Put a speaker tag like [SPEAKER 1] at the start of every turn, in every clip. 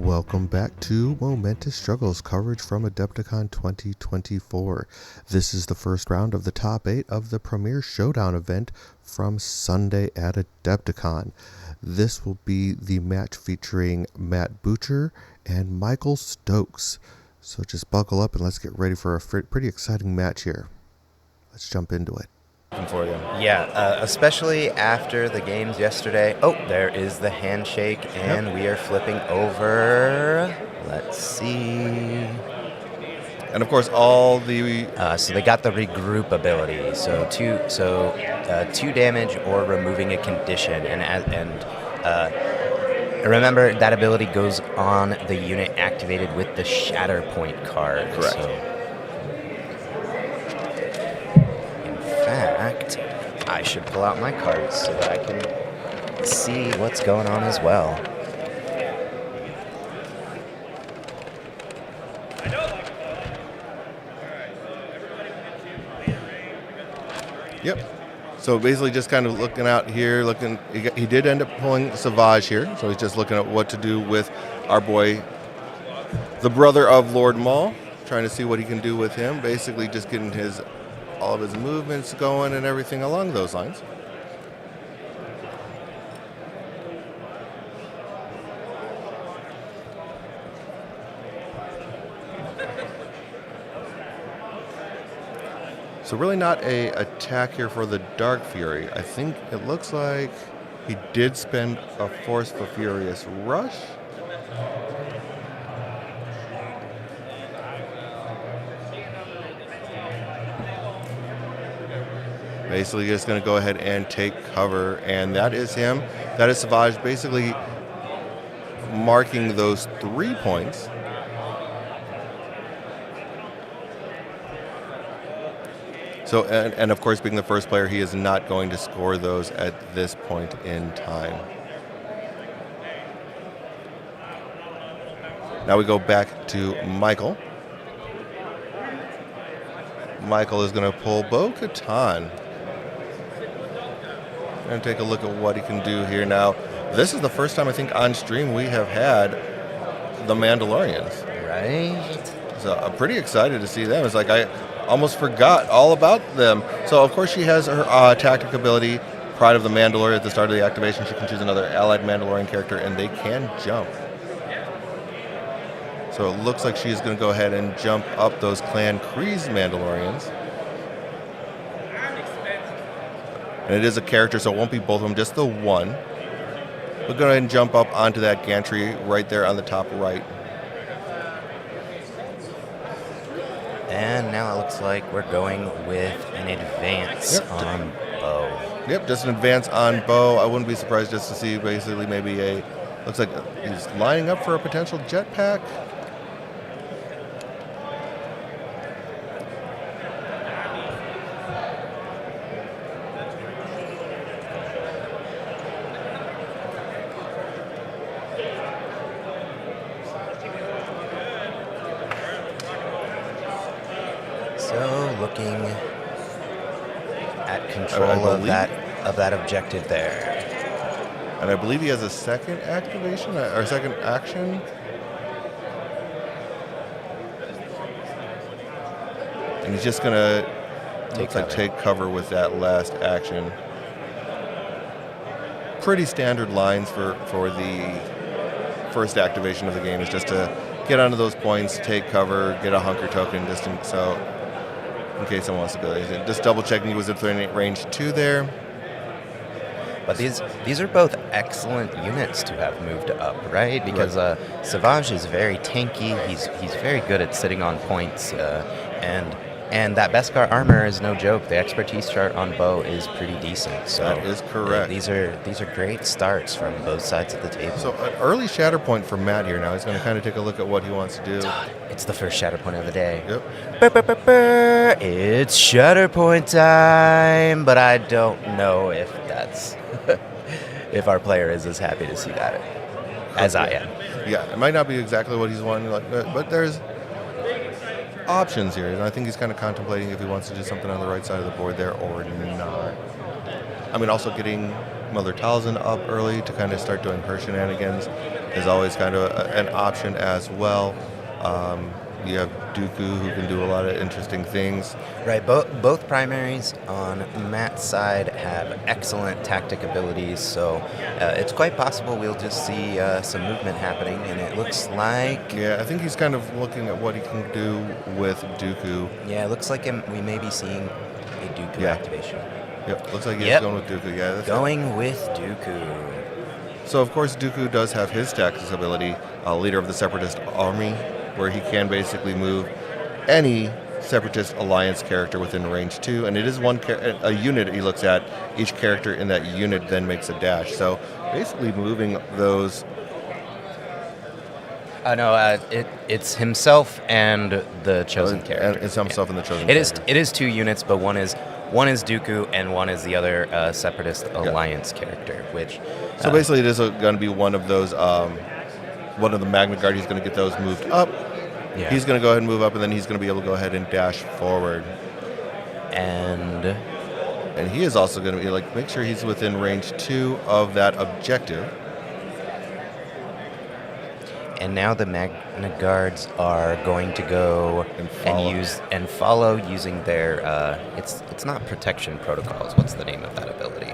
[SPEAKER 1] Welcome back to Momentous Struggles coverage from Adepticon 2024. This is the first round of the top 8 of the premier Showdown event from Sunday at Adepticon. This will be the match featuring Matt Butcher and Michael Stokes. So just buckle up and let's get ready for a pretty exciting match here. Let's jump into it.
[SPEAKER 2] For you.
[SPEAKER 3] Yeah, especially after the games yesterday. Oh, there is the handshake, and we are flipping over. Let's see.
[SPEAKER 2] And of course, all the
[SPEAKER 3] so they got the regroup ability. So two damage or removing a condition, and remember that ability goes on the unit activated with the Shatter Point card.
[SPEAKER 2] Correct.
[SPEAKER 3] So, fact, I should pull out my cards so that I can see what's going on as well.
[SPEAKER 2] Yep. So basically just kind of looking out here, he did end up pulling Savage here, so he's just looking at what to do with our boy, the brother of Lord Maul, trying to see what he can do with him, basically just getting all of his movements going and everything along those lines. So really not a attack here for the Dark Fury. I think it looks like he did spend a Force for Furious Rush. Basically just going to go ahead and take cover, and that is him. That is Savage basically marking those 3 points. So, and of course, being the first player, he is not going to score those at this point in time. Now we go back to Michael. Michael is going to pull Bo-Katan. And take a look at what he can do here. Now, this is the first time I think on stream we have had the Mandalorians.
[SPEAKER 3] Right.
[SPEAKER 2] So I'm pretty excited to see them. It's like I almost forgot all about them. So of course she has her tactic ability, Pride of the Mandalorian. At the start of the activation, she can choose another allied Mandalorian character, and they can jump. So it looks like she's going to go ahead and jump up those Clan Kryze Mandalorians. And it is a character, so it won't be both of them, just the one. We'll go ahead and jump up onto that gantry right there on the top right.
[SPEAKER 3] And now it looks like we're going with an advance on Bo.
[SPEAKER 2] Yep, just an advance on Bo. I wouldn't be surprised just to see basically maybe looks like he's lining up for a potential jetpack.
[SPEAKER 3] Looking at control of that objective there.
[SPEAKER 2] And I believe he has a second activation or second action. And he's just gonna take cover with that last action. Pretty standard lines for the first activation of the game is just to get onto those points, take cover, get a hunker token distance. So in case someone wants to go, just double checking he was at range 2 there.
[SPEAKER 3] But these are both excellent units to have moved up, right? Because Savage is very tanky. He's very good at sitting on points, and that Beskar armor is no joke. The expertise chart on Bo is pretty decent. So
[SPEAKER 2] that is correct.
[SPEAKER 3] These are great starts from both sides of the table.
[SPEAKER 2] So an early shatter point for Matt here. Now he's going to kind of take a look at what he wants to do.
[SPEAKER 3] It's the first shatter point of the day.
[SPEAKER 2] Yep.
[SPEAKER 3] It's shatter point time, but I don't know if that's if our player is as happy to see that as I am.
[SPEAKER 2] Yeah, it might not be exactly what he's wanting, but there's options here, and I think he's kind of contemplating if he wants to do something on the right side of the board there or not. I mean, also getting Mother Talzin up early to kind of start doing her shenanigans. is always kind of an option as well. You have Dooku, who can do a lot of interesting things.
[SPEAKER 3] Right, both primaries on Matt's side have excellent tactic abilities, so it's quite possible we'll just see some movement happening, and it looks like...
[SPEAKER 2] Yeah, I think he's kind of looking at what he can do with Dooku.
[SPEAKER 3] Yeah, it looks like we may be seeing a Dooku activation.
[SPEAKER 2] Yep, looks like he's going with Dooku. Yeah, that's
[SPEAKER 3] going with Dooku.
[SPEAKER 2] So, of course, Dooku does have his tactics ability, leader of the Separatist army, where he can basically move any Separatist Alliance character within range 2, and it is a unit he looks at. Each character in that unit then makes a dash. So, basically moving those...
[SPEAKER 3] it's himself and the chosen character.
[SPEAKER 2] And it's himself and the chosen character.
[SPEAKER 3] It is 2 units, but one is Dooku and one is the other Separatist Alliance character, which...
[SPEAKER 2] So basically it is going to be one of those, one of the Magna Guard, he's going to get those moved up. Yeah. He's going to go ahead and move up, and then he's going to be able to go ahead and dash forward.
[SPEAKER 3] And
[SPEAKER 2] he is also going to be, make sure he's within range 2 of that objective.
[SPEAKER 3] And now the Magna Guards are going to go and follow using their it's not protection protocols. What's the name of that ability?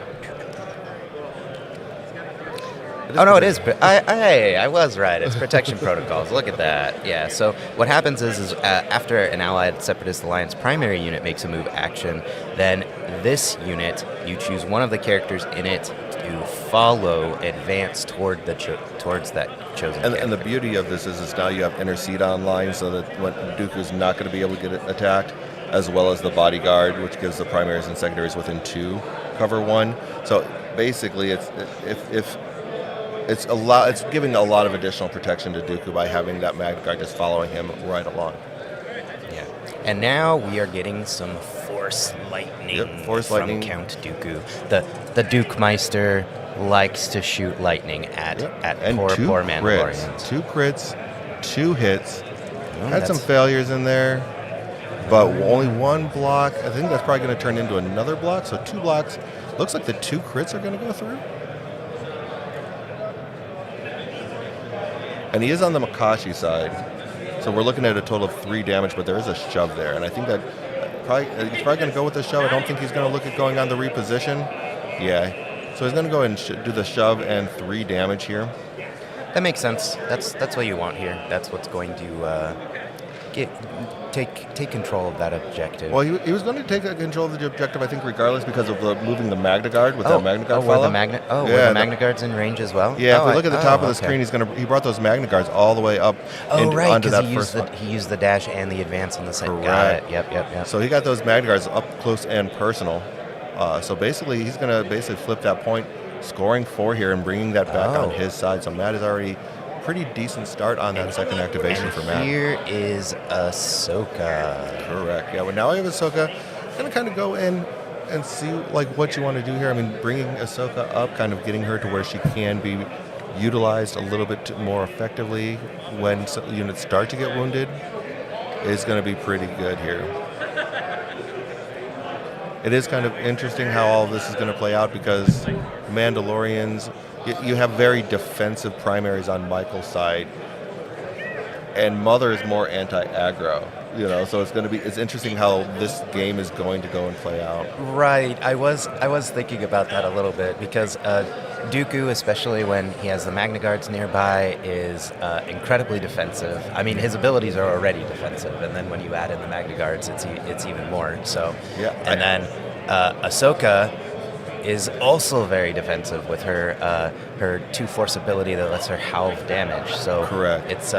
[SPEAKER 3] Oh no, it is. I was right. It's protection protocols. Look at that. Yeah. So what happens is after an allied Separatist Alliance primary unit makes a move action, then this unit, you choose one of the characters in it to follow, advance towards that chosen character.
[SPEAKER 2] And the beauty of this is now you have Intercede online, so that when Dooku's not going to be able to get attacked, as well as the bodyguard, which gives the primaries and secondaries within 2 cover 1. So basically, it's giving a lot of additional protection to Dooku by having that Magna Guard just following him right along.
[SPEAKER 3] Yeah. And now we are getting some Force Lightning from Count Dooku. The Duke Meister likes to shoot lightning at poor Mandalorians.
[SPEAKER 2] 2 crits, 2 hits. Had some failures in there, but only 1 block. I think that's probably going to turn into another block, so 2 blocks. Looks like the 2 crits are going to go through. And he is on the Makashi side, so we're looking at a total of 3 damage, but there is a shove there, and I think that he's probably going to go with the shove. I don't think he's going to look at going on the reposition. Yeah, so he's going to go ahead and do the shove and 3 damage here.
[SPEAKER 3] That makes sense. That's what you want here. That's what's going to take control of that objective.
[SPEAKER 2] Well, he was going to take control of the objective, I think, regardless, because of moving the Magna Guard with that Magna Guard follow.
[SPEAKER 3] Were the Magna Guards in range as well?
[SPEAKER 2] Yeah, if you look at the top of the screen, he brought those Magna Guards all the way up onto that first one.
[SPEAKER 3] He used the dash and the advance on the second.
[SPEAKER 2] Got
[SPEAKER 3] it. Yep.
[SPEAKER 2] So he got those Magna Guards up close and personal. So basically, he's going to flip that point, scoring 4 here and bringing that back on his side. So Matt is already pretty decent start on that second activation for Matt.
[SPEAKER 3] Here is Ahsoka.
[SPEAKER 2] Correct. Yeah, well, now we have Ahsoka. Going to kind of go in and see what you want to do here. I mean, bringing Ahsoka up, kind of getting her to where she can be utilized a little bit more effectively when units start to get wounded is going to be pretty good here. It is kind of interesting how all of this is going to play out because Mandalorians, you have very defensive primaries on Michael's side, and Mother is more anti-aggro. So it's interesting how this game is going to go and play out.
[SPEAKER 3] Right. I was thinking about that a little bit because Dooku, especially when he has the Magna Guards nearby, is incredibly defensive. I mean, his abilities are already defensive, and then when you add in the Magna Guards, it's even more. So, yeah. And then Ahsoka is also very defensive with her 2 force ability that lets her halve damage. So
[SPEAKER 2] correct.
[SPEAKER 3] It's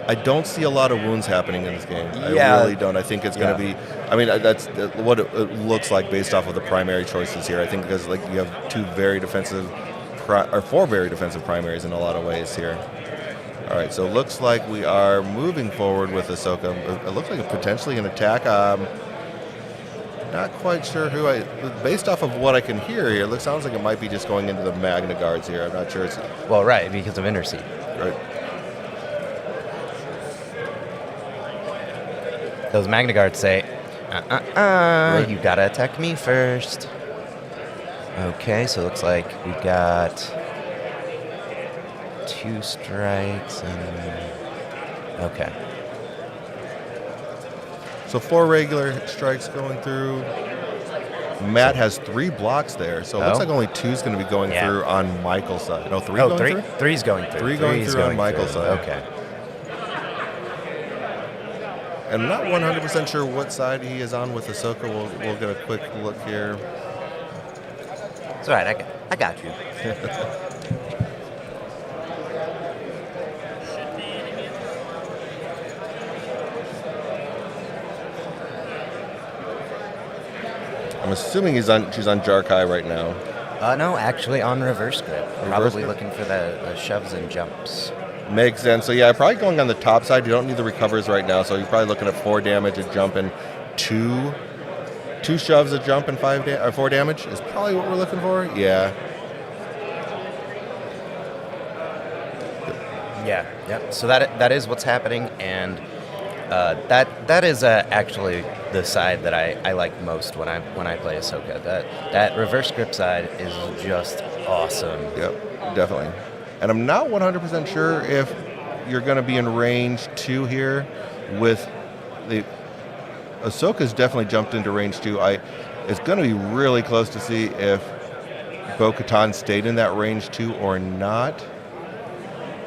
[SPEAKER 2] I don't see a lot of wounds happening in this game. I really don't. I think it's going to be... I mean, that's what it looks like based off of the primary choices here. I think because you have 2 very defensive... or 4 very defensive primaries in a lot of ways here. All right, so it looks like we are moving forward with Ahsoka. It looks like potentially an attack. Not quite sure who based off of what I can hear here, it sounds like it might be just going into the Magna Guards here. I'm not sure.
[SPEAKER 3] Well, right, because of Intercede.
[SPEAKER 2] Right.
[SPEAKER 3] Those Magna Guards say, right. You gotta attack me first. Okay, so it looks like we've got 2 strikes and... Okay.
[SPEAKER 2] So 4 regular strikes going through. Matt has 3 blocks there, so it looks like only 2 is going to be going through on Michael's side. No, 3 going through?
[SPEAKER 3] 3's going through.
[SPEAKER 2] 3 going through on Michael's side.
[SPEAKER 3] Okay.
[SPEAKER 2] And I'm not 100% sure what side he is on with Ahsoka. We'll get a quick look here.
[SPEAKER 3] It's all right. I got you.
[SPEAKER 2] I'm assuming she's on Jarkai right now.
[SPEAKER 3] No, actually on reverse grip.
[SPEAKER 2] Reverse
[SPEAKER 3] Probably
[SPEAKER 2] grip?
[SPEAKER 3] looking for the shoves and jumps.
[SPEAKER 2] Makes sense. So yeah, probably going on the top side. You don't need the recovers right now, so you're probably looking at 4 damage, a jump, and 2 shoves, a jump, and 4 damage is probably what we're looking for. Yeah.
[SPEAKER 3] Yeah. Yep. So that is what's happening, and that is actually the side that I like most when I play Ahsoka. That reverse grip side is just awesome.
[SPEAKER 2] Yep, definitely. And I'm not 100% sure if you're going to be in range 2 here with the... Ahsoka's definitely jumped into range 2. It's going to be really close to see if Bo-Katan stayed in that range 2 or not.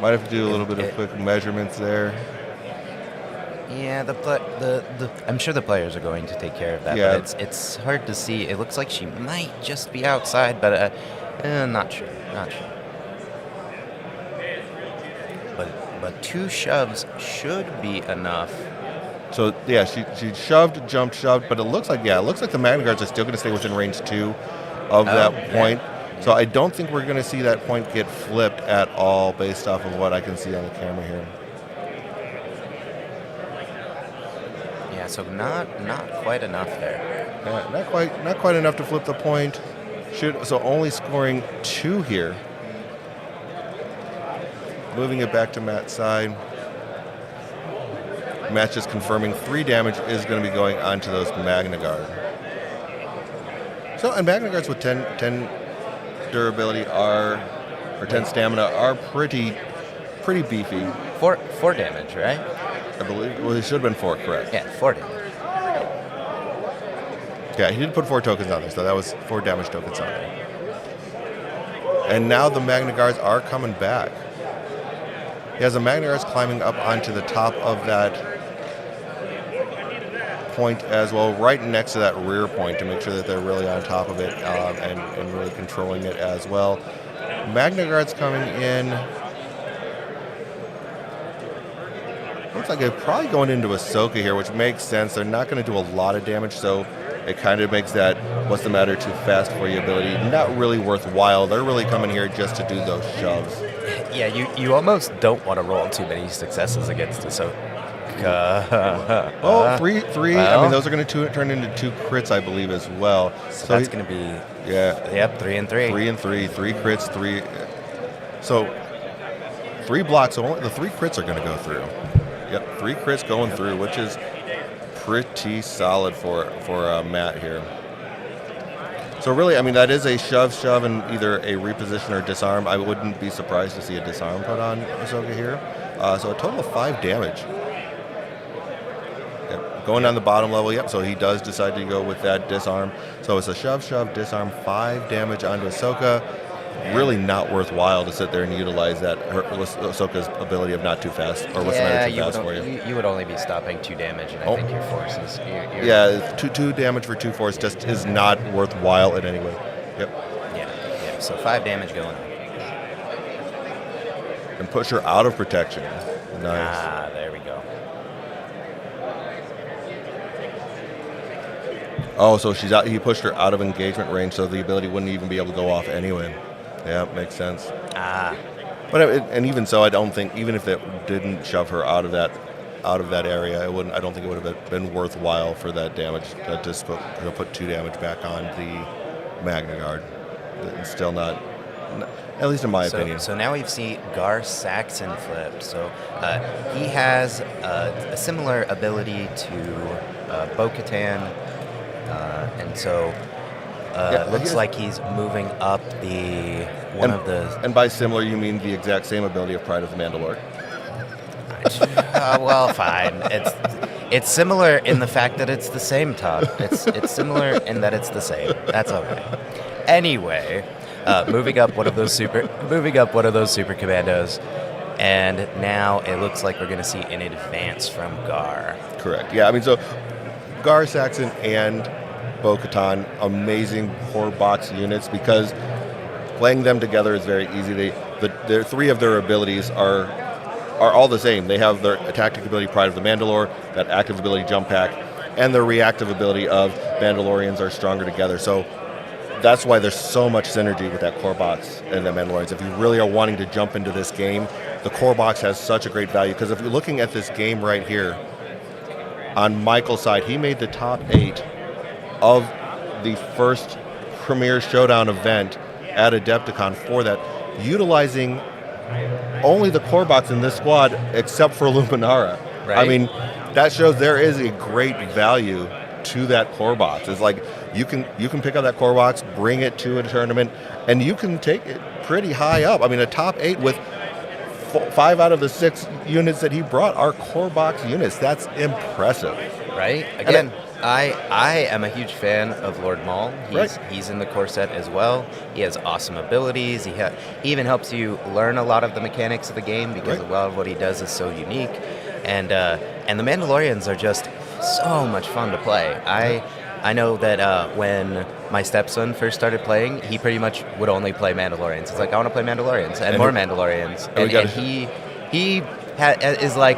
[SPEAKER 2] Might have to do a little bit of quick measurements there.
[SPEAKER 3] Yeah, I'm sure the players are going to take care of that.
[SPEAKER 2] Yeah.
[SPEAKER 3] But it's hard to see. It looks like she might just be outside, but not sure. But 2 shoves should be enough.
[SPEAKER 2] So yeah, she shoved, jumped, shoved, but it looks like the Magna Guards are still going to stay within range 2 of that point. So I don't think we're going to see that point get flipped at all based off of what I can see on the camera here.
[SPEAKER 3] Yeah, so not quite enough there.
[SPEAKER 2] Yeah, not quite enough to flip the point. So only scoring 2 here. Moving it back to Matt's side. Matt's just confirming 3 damage is going to be going onto those Magna Guard. So, and Magna Guards with 10 durability 10 stamina are pretty beefy.
[SPEAKER 3] 4 damage, right?
[SPEAKER 2] I believe. Well, it should have been 4, correct?
[SPEAKER 3] Yeah, 4 damage.
[SPEAKER 2] Yeah, he did put 4 tokens on there, so that was 4 damage tokens on there. And now the Magna Guards are coming back. He has the Magna Guards climbing up onto the top of that point as well, right next to that rear point to make sure that they're really on top of it and really controlling it as well. Magna Guards coming in. Looks like they're probably going into Ahsoka here, which makes sense. They're not going to do a lot of damage, so it kind of makes that what's the matter too fast for you ability not really worthwhile. They're really coming here just to do those shoves.
[SPEAKER 3] Yeah, you almost don't want to roll too many successes against Ahsoka.
[SPEAKER 2] Oh, 3. Well, I mean, those are going to turn into 2 crits, I believe, as well.
[SPEAKER 3] So that's going to be...
[SPEAKER 2] Yeah.
[SPEAKER 3] Yep, 3 and 3.
[SPEAKER 2] 3 and 3. 3 crits, 3... So, 3 blocks. So only the 3 crits are going to go through. Yep, 3 crits going through, which is pretty solid for Matt here. So really, I mean, that is a shove, and either a reposition or disarm. I wouldn't be surprised to see a disarm put on Ahsoka here. So a total of 5 damage. Yep. Going down the bottom level, yep, so he does decide to go with that disarm. So it's a shove, disarm, 5 damage onto Ahsoka. Really not worthwhile to sit there and utilize that Ahsoka's ability of not too fast, or what's the matter too fast for you.
[SPEAKER 3] You would only be stopping 2 damage, and I think your force is...
[SPEAKER 2] Yeah, 2 damage for 2 force just is not worthwhile in any way. Yep.
[SPEAKER 3] Yeah, so 5 damage going.
[SPEAKER 2] And push her out of protection. Nice.
[SPEAKER 3] Ah, there we go.
[SPEAKER 2] Oh, so she's out. He pushed her out of engagement range, so the ability wouldn't even be able to go off anyway. Yeah, makes sense. But and even so, I don't think even if it didn't shove her out of that area, I don't think it would have been worthwhile for that damage to just put 2 damage back on the Magna Guard. It's still not, at least in my opinion.
[SPEAKER 3] So now we've seen Gar Saxon flipped. So he has a similar ability to Bo-Katan, and so Looks like he's moving up
[SPEAKER 2] And by similar, you mean the exact same ability of Pride of the Mandalore.
[SPEAKER 3] Well, fine. It's similar in the fact that it's the same, Todd. It's similar in that it's the same. That's okay. Anyway, moving up one of those super commandos, and now it looks like we're going to see an advance from Gar.
[SPEAKER 2] Correct. Yeah, I mean, so Gar, Saxon, and Bo-Katan, amazing core box units because playing them together is very easy. Their three of their abilities are all the same. They have their tactic ability, Pride of the Mandalore, that active ability, Jump Pack, and their reactive ability of Mandalorians are stronger together. So that's why there's so much synergy with that core box and the Mandalorians. If you really are wanting to jump into this game, the core box has such a great value because if you're looking at this game right here, on Michael's side, he made the top 8 of the first Premier Showdown event at Adepticon for that, utilizing only the core box in this squad except for Luminara.
[SPEAKER 3] Right.
[SPEAKER 2] I mean, that shows there is a great value to that core box. It's like you can pick up that core box, bring it to a tournament, and you can take it pretty high up. I mean, a top 8 with 5 out of the 6 units that he brought are core box units. That's impressive.
[SPEAKER 3] Right? Again, I am a huge fan of Lord Maul. He's in the core set as well. He has awesome abilities. He even helps you learn a lot of the mechanics of the game because a lot of what he does is so unique. And the Mandalorians are just so much fun to play. I know that when my stepson first started playing, he pretty much would only play Mandalorians. He's like, I want to play Mandalorians and more Mandalorians. And he is like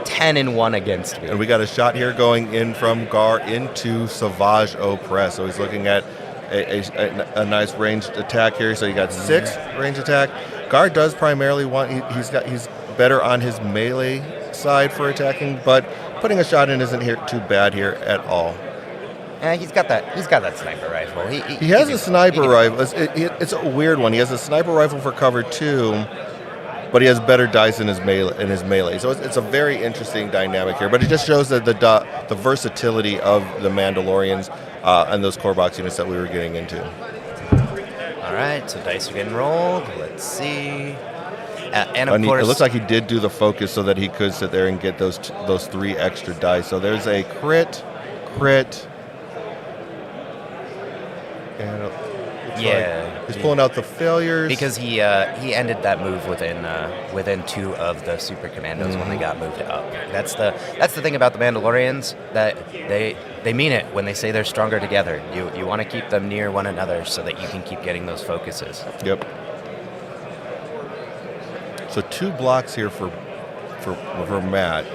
[SPEAKER 3] 10-1 against me.
[SPEAKER 2] And we got a shot here going in from Gar into Savage Opress. So he's looking at a nice ranged attack here. So you got 6 range attack. Gar does primarily want he's better on his melee side for attacking, but putting a shot in isn't too bad here at all.
[SPEAKER 3] He's got that sniper rifle.
[SPEAKER 2] He has a sniper rifle. It's a weird one. He has a sniper rifle for cover 2. But he has better dice in his melee. So it's a very interesting dynamic here. But it just shows that the versatility of the Mandalorians and those core box units that we were getting into.
[SPEAKER 3] All right, so dice are getting rolled. Let's see. And of course,
[SPEAKER 2] it looks like he did do the focus so that he could sit there and get those 3 extra dice. So there's a crit, and he's pulling out the failures
[SPEAKER 3] because he ended that move within 2 of the super commandos when they got moved up. That's the thing about the Mandalorians, that they mean it when they say they're stronger together. You want to keep them near one another so that you can keep getting those focuses.
[SPEAKER 2] Yep. So 2 blocks here for Matt.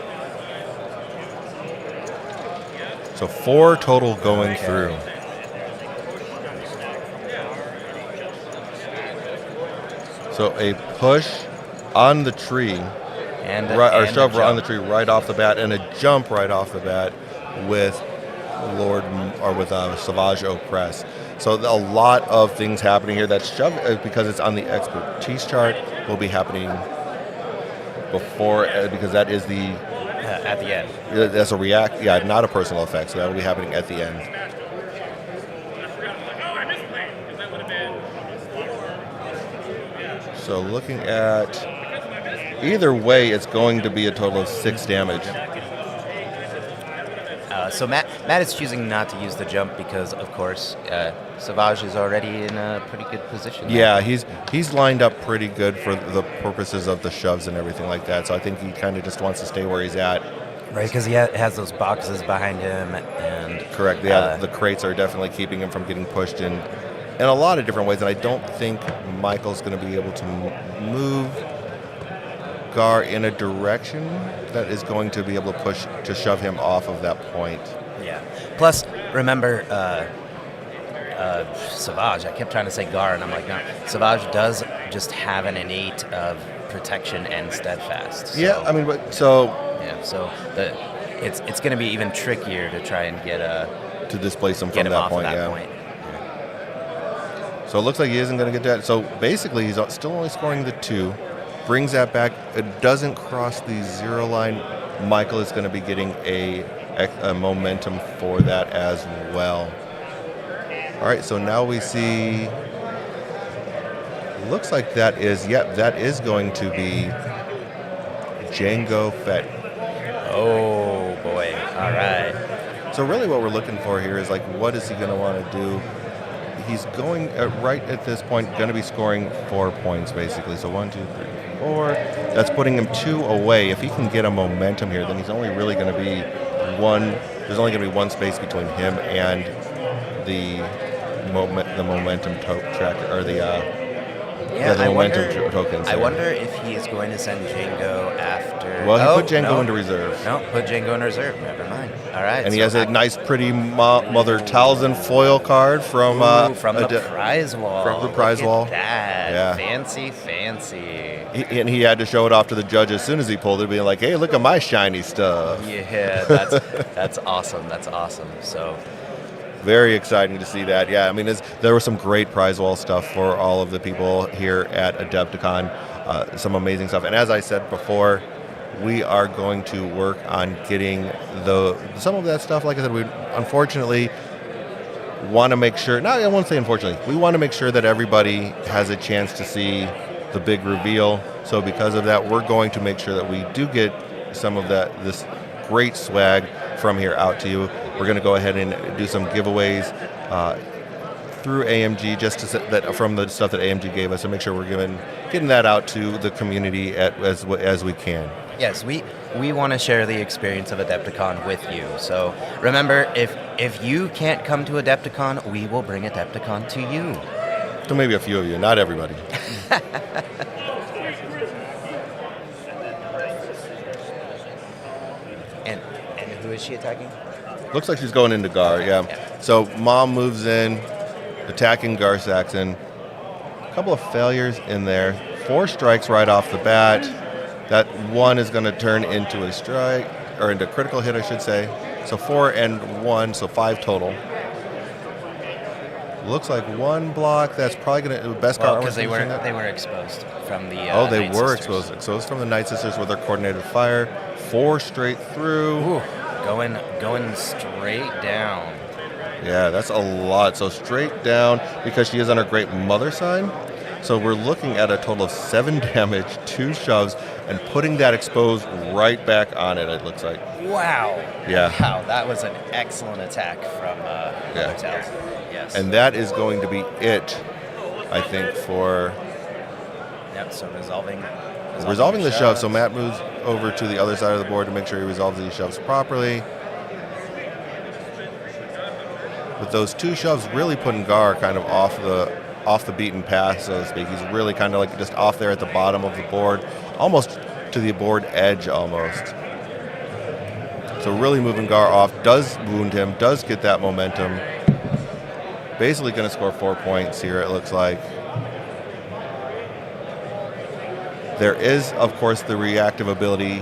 [SPEAKER 2] So 4 total going through. So a push on the tree, shove on the tree right off the bat, and a jump right off the bat with Savage Opress. So a lot of things happening here. That shove, because it's on the expertise chart, will be happening before, because that is the
[SPEAKER 3] at the end.
[SPEAKER 2] That's a react. Yeah, not a personal effect. So that will be happening at the end. So looking at either way, it's going to be a total of 6 damage.
[SPEAKER 3] So Matt is choosing not to use the jump because, of course, Savage is already in a pretty good position.
[SPEAKER 2] Yeah, he's lined up pretty good for the purposes of the shoves and everything like that. So I think he kind of just wants to stay where he's at.
[SPEAKER 3] Right, because he has those boxes behind him. And
[SPEAKER 2] correct. Yeah, the crates are definitely keeping him from getting pushed in a lot of different ways. And I don't think Michael's going to be able to move Gar in a direction that is going to be able to shove him off of that point.
[SPEAKER 3] Yeah. Plus, remember, Savage, I kept trying to say Gar, and I'm like, no. Savage does just have an innate of protection and steadfast. So,
[SPEAKER 2] yeah, I mean,
[SPEAKER 3] it's going to be even trickier to try and get
[SPEAKER 2] to displace him
[SPEAKER 3] from
[SPEAKER 2] that point.
[SPEAKER 3] Point.
[SPEAKER 2] So it looks like he isn't going to get that. So basically, he's still only scoring the 2. Brings that back. It doesn't cross the 0 line. Michael is going to be getting a momentum for that as well. All right, so now we see. Looks like that is going to be Jango Fett.
[SPEAKER 3] Oh boy! All right.
[SPEAKER 2] So really, what we're looking for here is like, what is he going to want to do? He's going right at this point, going to be scoring 4 points basically. So 1, 2, 3, 4. That's putting him 2 away. If he can get a momentum here, then he's only really going to be one. There's only going to be one space between him and the momentum tracker or the momentum tokens.
[SPEAKER 3] I wonder if he's going to send Jango after.
[SPEAKER 2] Well, he put Jango into reserve.
[SPEAKER 3] No, put Jango in reserve. Never mind. All right.
[SPEAKER 2] And he has a nice, pretty Mother Talzin foil card from
[SPEAKER 3] the prize wall.
[SPEAKER 2] From the prize wall.
[SPEAKER 3] That.
[SPEAKER 2] Yeah.
[SPEAKER 3] Fancy.
[SPEAKER 2] And he had to show it off to the judge as soon as he pulled it, being like, "Hey, look at my shiny stuff."
[SPEAKER 3] Yeah, that's awesome. That's awesome. So.
[SPEAKER 2] Very exciting to see that. Yeah, I mean, there was some great prize wall stuff for all of the people here at Adepticon. Some amazing stuff. And as I said before, we are going to work on getting some of that stuff. Like I said, we unfortunately want to make sure. No, I won't say unfortunately. We want to make sure that everybody has a chance to see the big reveal. So because of that, we're going to make sure that we do get some of this great swag from here out to you. We're going to go ahead and do some giveaways through AMG, just from the stuff that AMG gave us, and make sure we're getting that out to the community as we can.
[SPEAKER 3] Yes, we want to share the experience of Adepticon with you. So remember, if you can't come to Adepticon, we will bring Adepticon to you.
[SPEAKER 2] So maybe a few of you, not everybody.
[SPEAKER 3] And who is she attacking?
[SPEAKER 2] Looks like she's going into Gar, yeah. So Mom moves in, attacking Gar Saxon. A couple of failures in there. 4 strikes right off the bat. That 1 is going to turn into a strike, or into a critical hit, I should say. So 4 and 1, so 5 total. Looks like 1 block. That's probably going to best card.
[SPEAKER 3] Because they were exposed from the.
[SPEAKER 2] They
[SPEAKER 3] Night
[SPEAKER 2] were
[SPEAKER 3] Sisters.
[SPEAKER 2] exposed from the Night Sisters with their coordinated fire. 4 straight through.
[SPEAKER 3] Ooh. Going straight down.
[SPEAKER 2] Yeah, that's a lot. So straight down, because she is on her Great Mother sign. So we're looking at a total of 7 damage, 2 shoves, and putting that exposed right back on it, it looks like.
[SPEAKER 3] Wow.
[SPEAKER 2] Yeah.
[SPEAKER 3] Wow, that was an excellent attack from Mother Talzin. Yes.
[SPEAKER 2] And that is going to be it, I think, for...
[SPEAKER 3] Yep, so resolving
[SPEAKER 2] the shove. So Matt moves over to the other side of the board to make sure he resolves these shoves properly. With those 2 shoves really putting Gar kind of off the beaten path, so to speak. He's really kind of like just off there at the bottom of the board, almost to the board edge almost. So really moving Gar off, does wound him, does get that momentum. Basically going to score 4 points here, it looks like. There is, of course, the reactive ability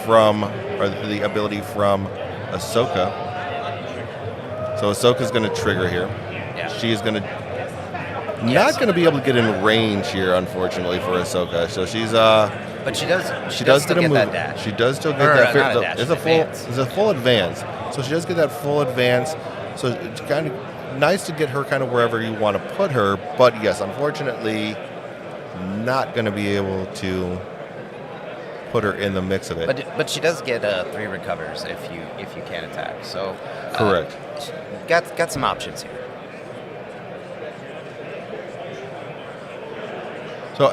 [SPEAKER 2] from Ahsoka. So Ahsoka's going to trigger here.
[SPEAKER 3] Yeah.
[SPEAKER 2] She is going to not going to be able to get in range here, unfortunately, for Ahsoka. So she's
[SPEAKER 3] but she does still get that dash.
[SPEAKER 2] She does still get
[SPEAKER 3] not
[SPEAKER 2] that.
[SPEAKER 3] a dash,
[SPEAKER 2] It's a full advance. So she does get that full advance. So it's kind of nice to get her kind of wherever you want to put her. But yes, unfortunately, not going to be able to put her in the mix of it.
[SPEAKER 3] But she does get 3 recovers if you can attack. So
[SPEAKER 2] correct.
[SPEAKER 3] Got some options here.
[SPEAKER 2] So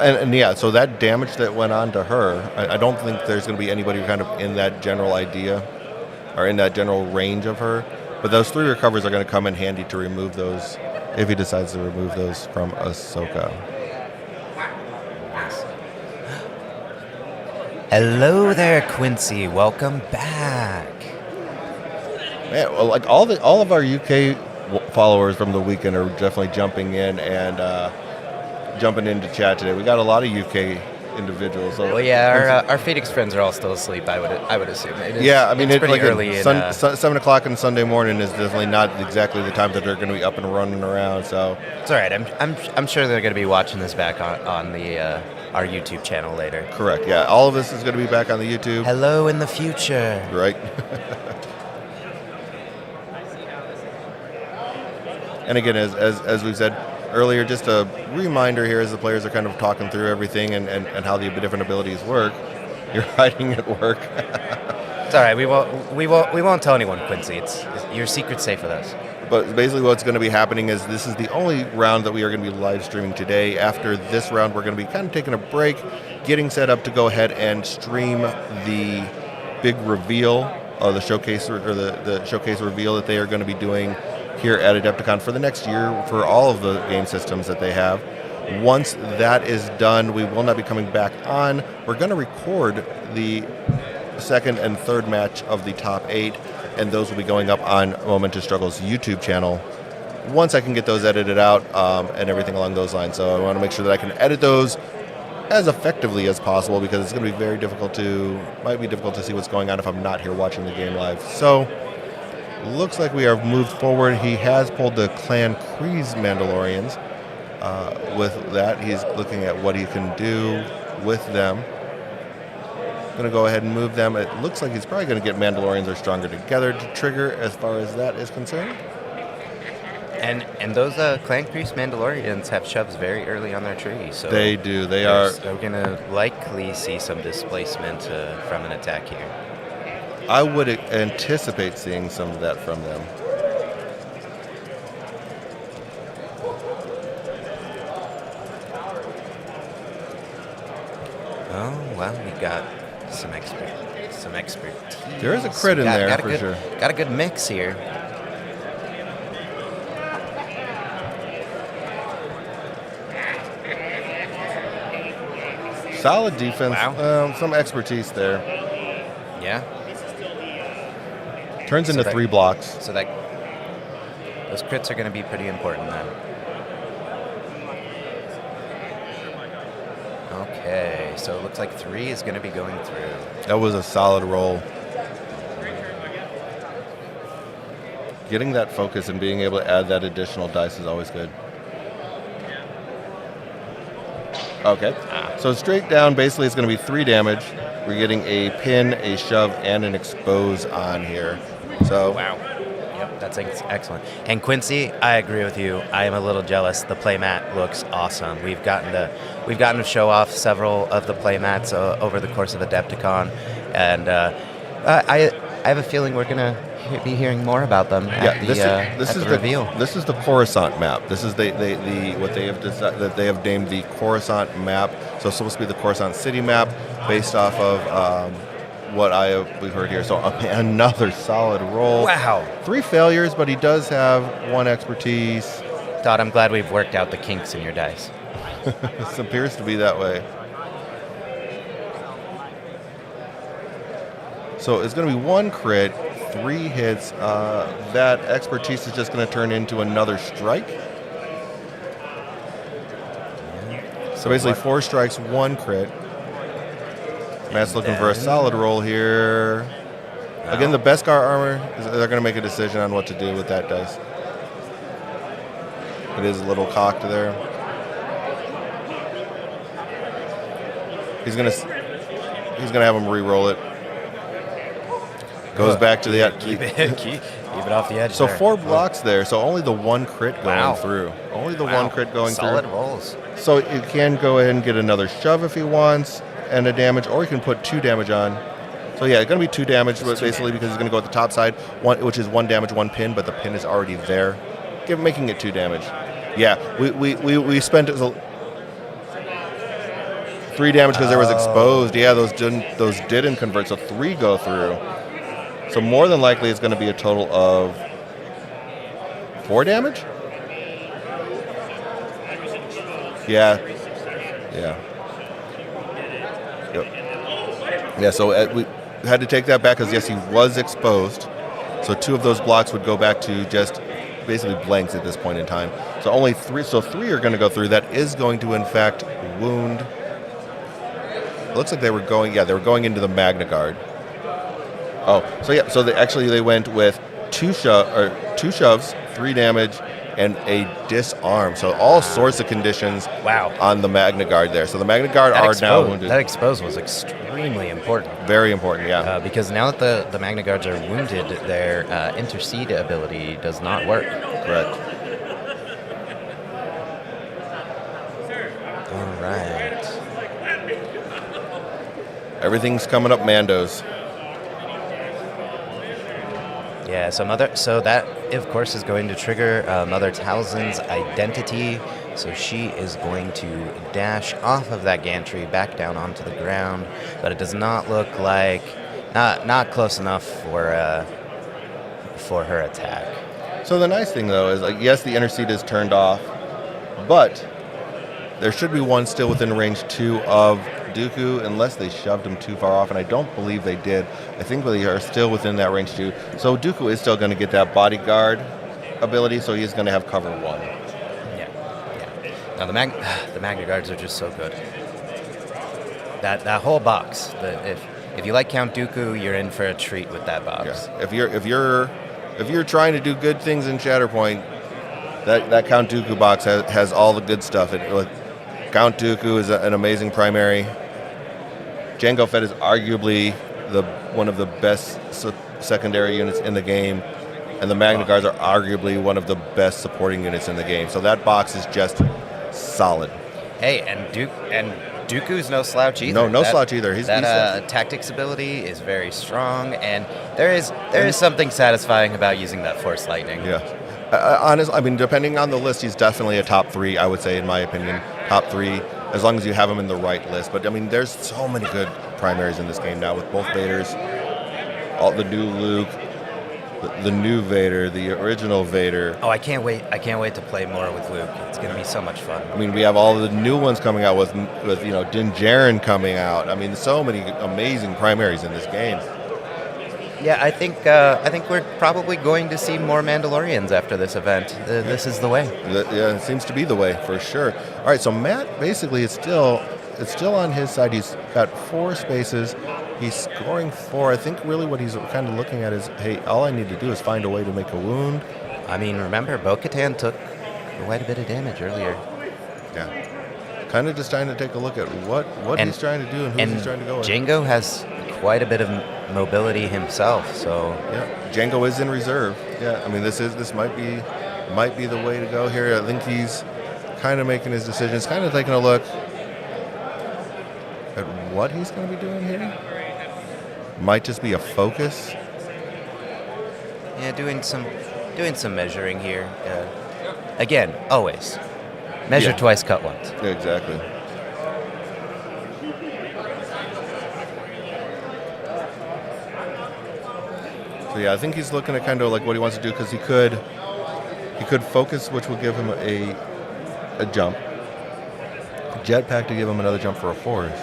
[SPEAKER 2] so that damage that went on to her, I don't think there's going to be anybody kind of in that general idea or in that general range of her. But those 3 recovers are going to come in handy to remove those if he decides to remove those from Ahsoka.
[SPEAKER 3] Hello there, Quincy. Welcome back.
[SPEAKER 2] Man, well, like all of our UK followers from the weekend are definitely jumping in and jumping into chat today. We got a lot of UK individuals. So
[SPEAKER 3] well, yeah, our Phoenix friends are all still asleep. I would assume.
[SPEAKER 2] Yeah, I mean, it's
[SPEAKER 3] pretty
[SPEAKER 2] like
[SPEAKER 3] early.
[SPEAKER 2] 7 o'clock on Sunday morning is definitely not exactly the time that they're going to be up and running around. So
[SPEAKER 3] it's all right. I'm sure they're going to be watching this back on the our YouTube channel later.
[SPEAKER 2] Correct. Yeah, all of this is going to be back on the YouTube.
[SPEAKER 3] Hello in the future.
[SPEAKER 2] Right. And again, as we've said earlier, just a reminder here as the players are kind of talking through everything and how the different abilities work. You're hiding at work.
[SPEAKER 3] It's all right. We won't tell anyone, Quincy. It's your secret's safe with us.
[SPEAKER 2] But basically what's going to be happening is this is the only round that we are going to be live streaming today. After this round, we're going to be kind of taking a break, getting set up to go ahead and stream the big reveal, the showcase or the showcase reveal that they are going to be doing here at Adepticon for the next year for all of the game systems that they have. Once that is done, we will not be coming back on. We're going to record the second and third match of the top 8, and those will be going up on Momentous Struggles YouTube channel once I can get those edited out and everything along those lines. So I want to make sure that I can edit those as effectively as possible, because it's going to be might be difficult to see what's going on if I'm not here watching the game live. So looks like we have moved forward. He has pulled the Clan Kreese Mandalorians. With that, he's looking at what he can do with them. Going to go ahead and move them. It looks like he's probably going to get Mandalorians or Stronger Together to trigger as far as that is concerned.
[SPEAKER 3] And those Clan Kreese Mandalorians have shoves very early on their tree. So
[SPEAKER 2] they do. They are.
[SPEAKER 3] We're going to likely see some displacement from an attack here.
[SPEAKER 2] I would anticipate seeing some of that from them.
[SPEAKER 3] Oh, well, we got some expertise.
[SPEAKER 2] There is a crit in there for
[SPEAKER 3] sure. Got a good mix here.
[SPEAKER 2] Solid defense.
[SPEAKER 3] Wow.
[SPEAKER 2] Some expertise there.
[SPEAKER 3] Yeah.
[SPEAKER 2] Turns into 3 blocks.
[SPEAKER 3] So those crits are going to be pretty important then. Okay, so it looks like 3 is going to be going through.
[SPEAKER 2] That was a solid roll. Getting that focus and being able to add that additional dice is always good. Okay, so straight down, basically it's going to be 3 damage. We're getting a pin, a shove, and an expose on here. So
[SPEAKER 3] wow. Yep, that's excellent. And Quincy, I agree with you. I am a little jealous. The playmat looks awesome. We've gotten to show off several of the playmats over the course of Adepticon, and I have a feeling we're gonna be hearing more about them at the reveal.
[SPEAKER 2] This is the Coruscant map. This is what they have decided that they have named the Coruscant map. So it's supposed to be the Coruscant city map based off of what we've heard here. So another solid roll.
[SPEAKER 3] Wow.
[SPEAKER 2] 3 failures, but he does have 1 expertise.
[SPEAKER 3] Todd, I'm glad we've worked out the kinks in your dice.
[SPEAKER 2] This appears to be that way. So it's going to be 1 crit, 3 hits. That expertise is just going to turn into another strike. So basically 4 strikes, 1 crit. Matt's looking for a solid roll here. No. Again, the Beskar armor, they're going to make a decision on what to do with that dice. It is a little cocked there. He's going to have him re-roll it. Goes back to the...
[SPEAKER 3] Keep it off the edge.
[SPEAKER 2] So
[SPEAKER 3] there.
[SPEAKER 2] 4 blocks there, so only the 1 crit going through. Only the 1 crit going
[SPEAKER 3] Solid
[SPEAKER 2] through.
[SPEAKER 3] Solid rolls.
[SPEAKER 2] So it can go ahead and get another shove if he wants, and a damage, or he can put 2 damage on. So yeah, it's going to be 2 damage, basically, because he's going to go at the top side, which is 1 damage, 1 pin, but the pin is already there, making it 2 damage. Yeah, we spent 3 damage because there was exposed. Yeah, those didn't convert, so 3 go through. So more than likely, it's going to be a total of 4 damage. Yeah. Yep. Yeah, so we had to take that back because, yes, he was exposed. So 2 of those blocks would go back to just basically blanks at this point in time. So only 3. So 3 are going to go through. That is going to, in fact, wound. It looks like they were going into the Magna Guard. Oh, so yeah. So they went with 2 shoves, 3 damage, and a disarm. So all sorts of conditions on the Magna Guard there. So the Magna Guard now wounded.
[SPEAKER 3] That expose was extremely important.
[SPEAKER 2] Very important, yeah.
[SPEAKER 3] Because now that the Magna Guards are wounded, their intercede ability does not work.
[SPEAKER 2] Correct. Everything's coming up Mandos.
[SPEAKER 3] Yeah, so that of course is going to trigger Mother Talzin's identity. So she is going to dash off of that gantry back down onto the ground, but it does not look like not close enough for her attack.
[SPEAKER 2] So the nice thing though is, like, yes, the inner seat is turned off, but there should be one still within range 2 of Dooku, unless they shoved him too far off, and I don't believe they did. I think they are still within that range 2. So Dooku is still going to get that bodyguard ability, so he's going to have cover 1.
[SPEAKER 3] Yeah. Now the Magna Guards are just so good. That whole box. If you like Count Dooku, you're in for a treat with that box.
[SPEAKER 2] Yeah. If you're trying to do good things in Shatterpoint, that Count Dooku box has all the good stuff. Count Dooku is an amazing primary. Jango Fett is arguably one of the best secondary units in the game, and the Magna Guards are arguably one of the best supporting units in the game. So that box is just solid.
[SPEAKER 3] Hey, and Dooku's no slouch either.
[SPEAKER 2] No slouch either. He's
[SPEAKER 3] tactics ability is very strong, and there is something satisfying about using that Force Lightning.
[SPEAKER 2] Yeah. Honestly, I mean, depending on the list, he's definitely a top 3, I would say, in my opinion. Top 3, as long as you have him in the right list. But, I mean, there's so many good primaries in this game now with both Vaders, all the new Luke, the new Vader, the original Vader.
[SPEAKER 3] Oh, I can't wait to play more with Luke. It's going to be so much fun.
[SPEAKER 2] I mean, we have all the new ones coming out with Din Djarin coming out. I mean, so many amazing primaries in this game.
[SPEAKER 3] Yeah, I think we're probably going to see more Mandalorians after this event. This is the way.
[SPEAKER 2] Yeah, it seems to be the way for sure. All right, so Matt basically it's still on his side. He's got 4 spaces. He's scoring 4. I think really what he's kind of looking at is, hey, all I need to do is find a way to make a wound.
[SPEAKER 3] I mean, remember, Bo-Katan took quite a bit of damage earlier.
[SPEAKER 2] Yeah. Kind of just trying to take a look at what he's trying to do and who he's trying to go with.
[SPEAKER 3] Jango has quite a bit of mobility himself, so
[SPEAKER 2] yeah, Jango is in reserve. Yeah, I mean this might be the way to go here. I think he's kind of making his decisions, kind of taking a look at what he's going to be doing here. Might just be a focus.
[SPEAKER 3] Yeah, doing some measuring here. Again, always measure twice, cut once.
[SPEAKER 2] Yeah, exactly. So yeah, I think he's looking at kind of like what he wants to do, because he could focus, which would give him a jump. Jetpack to give him another jump for a force.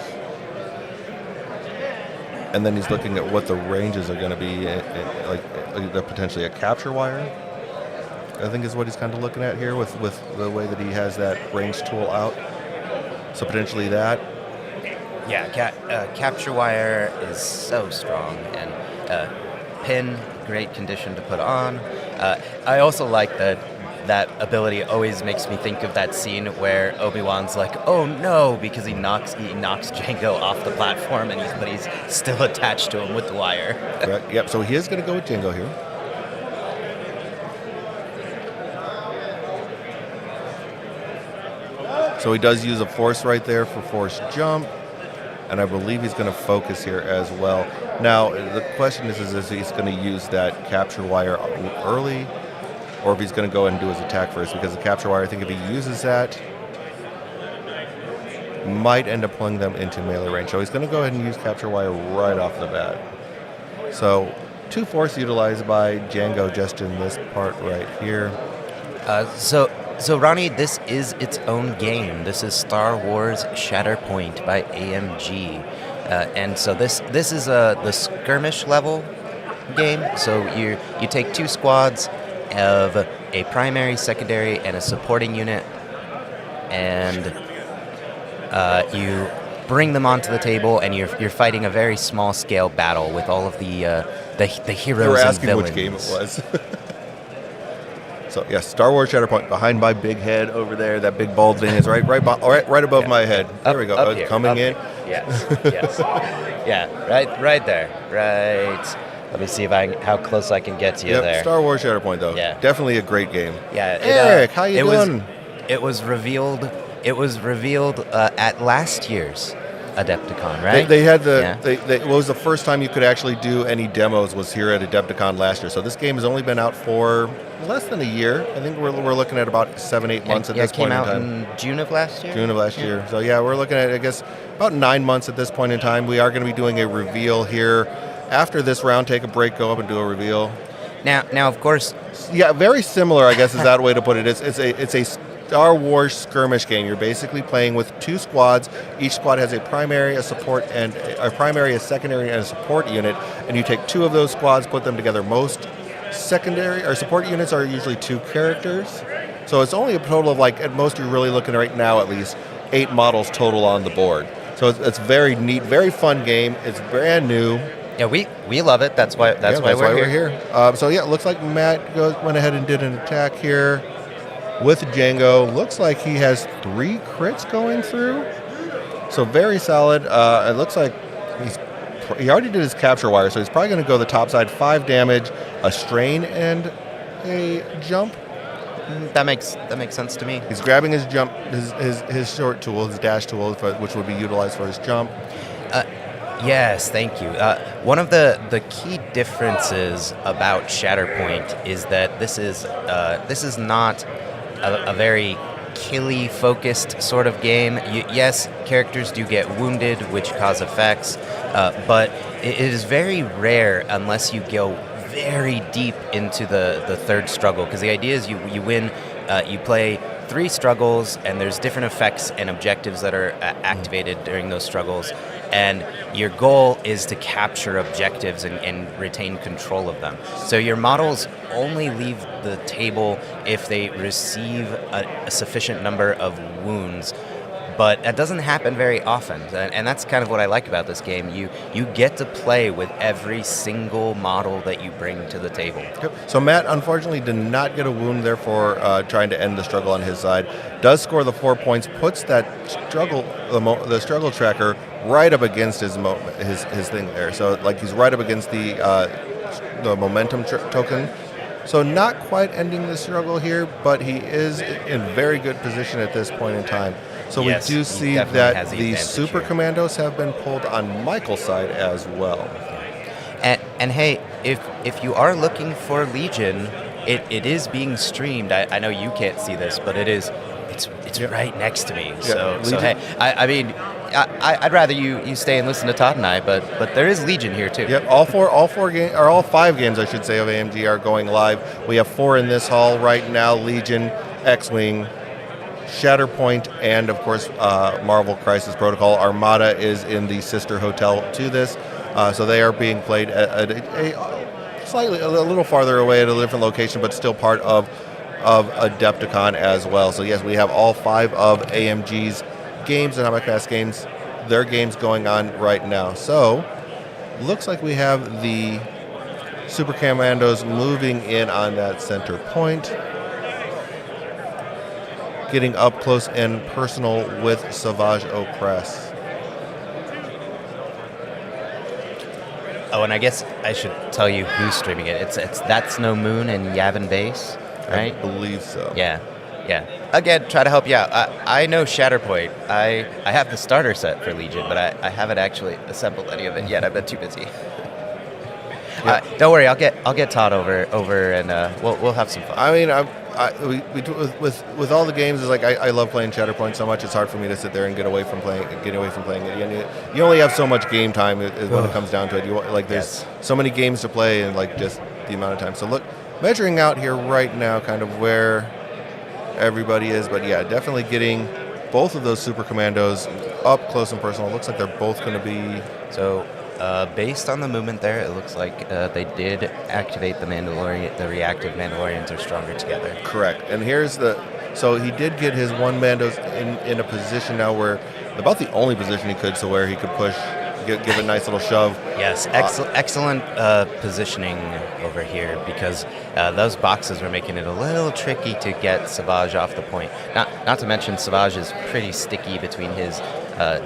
[SPEAKER 2] And then he's looking at what the ranges are going to be, like potentially a capture wire, I think is what he's kind of looking at here with the way that he has that range tool out. So potentially that.
[SPEAKER 3] Yeah, capture wire is so strong, and pin, great condition to put on. I also like that ability. Always makes me think of that scene where Obi-Wan's like, "Oh no," because he knocks Jango off the platform, but he's still attached to him with the wire.
[SPEAKER 2] Correct. Yep. So he is going to go with Jango here. So he does use a force right there for force jump, and I believe he's going to focus here as well. Now the question is he's going to use that capture wire early, or if he's going to go ahead and do his attack first, because the capture wire, I think if he uses that, might end up pulling them into melee range. So he's going to go ahead and use capture wire right off the bat. So 2 force utilized by Jango just in this part right here.
[SPEAKER 3] So Ronnie, this is its own game. This is Star Wars Shatterpoint by AMG. And so this is the skirmish level game. So you take 2 squads of a primary, secondary, and a supporting unit, and you bring them onto the table, and you're fighting a very small scale battle with all of the heroes and villains.
[SPEAKER 2] You were asking which game it was. So yes, Star Wars Shatterpoint, behind my big head over there. That big bald thing is right above my head. There we go.
[SPEAKER 3] Up here,
[SPEAKER 2] coming in.
[SPEAKER 3] Yes. Yeah, right there. Right. Let me see how close I can get to you there.
[SPEAKER 2] Star Wars Shatterpoint, though.
[SPEAKER 3] Yeah.
[SPEAKER 2] Definitely a great game.
[SPEAKER 3] Yeah.
[SPEAKER 2] Eric, how you doing?
[SPEAKER 3] It was revealed at last year's Adepticon, right?
[SPEAKER 2] They had
[SPEAKER 3] Yeah.
[SPEAKER 2] It was the first time you could actually do any demos was here at Adepticon last year. So this game has only been out for less than a year. I think we're looking at about 7-8 months at this point in time.
[SPEAKER 3] It came out in June of last year?
[SPEAKER 2] June of last year. So yeah, we're looking at, I guess, about 9 months at this point in time. We are going to be doing a reveal here. After this round, take a break, go up and do a reveal.
[SPEAKER 3] Now, of course...
[SPEAKER 2] Yeah, very similar, I guess, is that way to put it. It's a Star Wars skirmish game. You're basically playing with 2 squads. Each squad has a primary, a support, and a primary, a secondary, and a support unit. And you take 2 of those squads, put them together. Most secondary or support units are usually 2 characters. So it's only a total of, like, at most you're really looking right now at least 8 models total on the board. So it's very neat, very fun game. It's brand new.
[SPEAKER 3] Yeah, we love it. That's why we're here.
[SPEAKER 2] So yeah, it looks like Matt went ahead and did an attack here with Django. Looks like he has 3 crits going through. So very solid. It looks like he already did his capture wire, so he's probably going to go the top side. 5 damage, a strain, and a jump.
[SPEAKER 3] That makes sense to me.
[SPEAKER 2] He's grabbing his jump, his short tool, his dash tool, which would be utilized for his jump.
[SPEAKER 3] Yes, thank you. One of the key differences about Shatterpoint is that this is not a very killy focused sort of game. Yes, characters do get wounded, which cause effects, but it is very rare unless you go very deep into the third struggle, because the idea is you win, you play 3 struggles, and there's different effects and objectives that are activated during those struggles, and your goal is to capture objectives and retain control of them. So your models only leave the table if they receive a sufficient number of wounds, but that doesn't happen very often, and that's kind of what I like about this game. You get to play with every single model that you bring to the table.
[SPEAKER 2] Yep. So Matt, unfortunately, did not get a wound, therefore trying to end the struggle on his side. Does score the 4 points, puts that struggle, the struggle tracker right up against his thing there. So like he's right up against the momentum token. So not quite ending the struggle here, but he is in very good position at this point in time. So
[SPEAKER 3] yes,
[SPEAKER 2] we do see that the Super Commandos have been pulled on Michael's side as well.
[SPEAKER 3] And hey, if you are looking for Legion, it is being streamed. I know you can't see this, but it's yep. right next to me.
[SPEAKER 2] Yeah,
[SPEAKER 3] so hey, I mean, I'd rather you stay and listen to Todd and I, but there is Legion here too.
[SPEAKER 2] Yep, all 5 games, I should say, of AMG are going live. We have 4 in this hall right now: Legion, X-Wing, Shatterpoint, and of course Marvel Crisis Protocol. Armada is in the sister hotel to this, so they are being played at a little farther away at a different location, but still part of Adepticon as well. So yes, we have all 5 of AMG's games, Atomic Mass games, their games going on right now. So looks like we have the Super Commandos moving in on that center point, getting up close and personal with Savage Opress.
[SPEAKER 3] Oh, and I guess I should tell you who's streaming it. It's That's No Moon and Yavin Base, right?
[SPEAKER 2] I believe so.
[SPEAKER 3] Yeah. Again, try to help you out. I know Shatterpoint. I have the starter set for Legion, but I haven't actually assembled any of it yet. I've been too busy. Don't worry, I'll get Todd over, and we'll have some fun.
[SPEAKER 2] I mean, with all the games, is like I love playing Shatterpoint so much. It's hard for me to sit there and get away from playing it. You only have so much game time is when it comes down to it. There's so many games to play, and like just the amount of time. So look, measuring out here right now, kind of where everybody is, but yeah, definitely getting both of those Super Commandos up close and personal. It looks like they're both going to be
[SPEAKER 3] so. Based on the movement there, it looks like they did activate the Mandalorian. The reactive Mandalorians are stronger together.
[SPEAKER 2] Correct. And so he did get his one Mandos in a position now where about the only position he could, so where he could push, give a nice little shove.
[SPEAKER 3] Yes, excellent positioning over here, because those boxes were making it a little tricky to get Savage off the point. Not to mention Savage is pretty sticky between his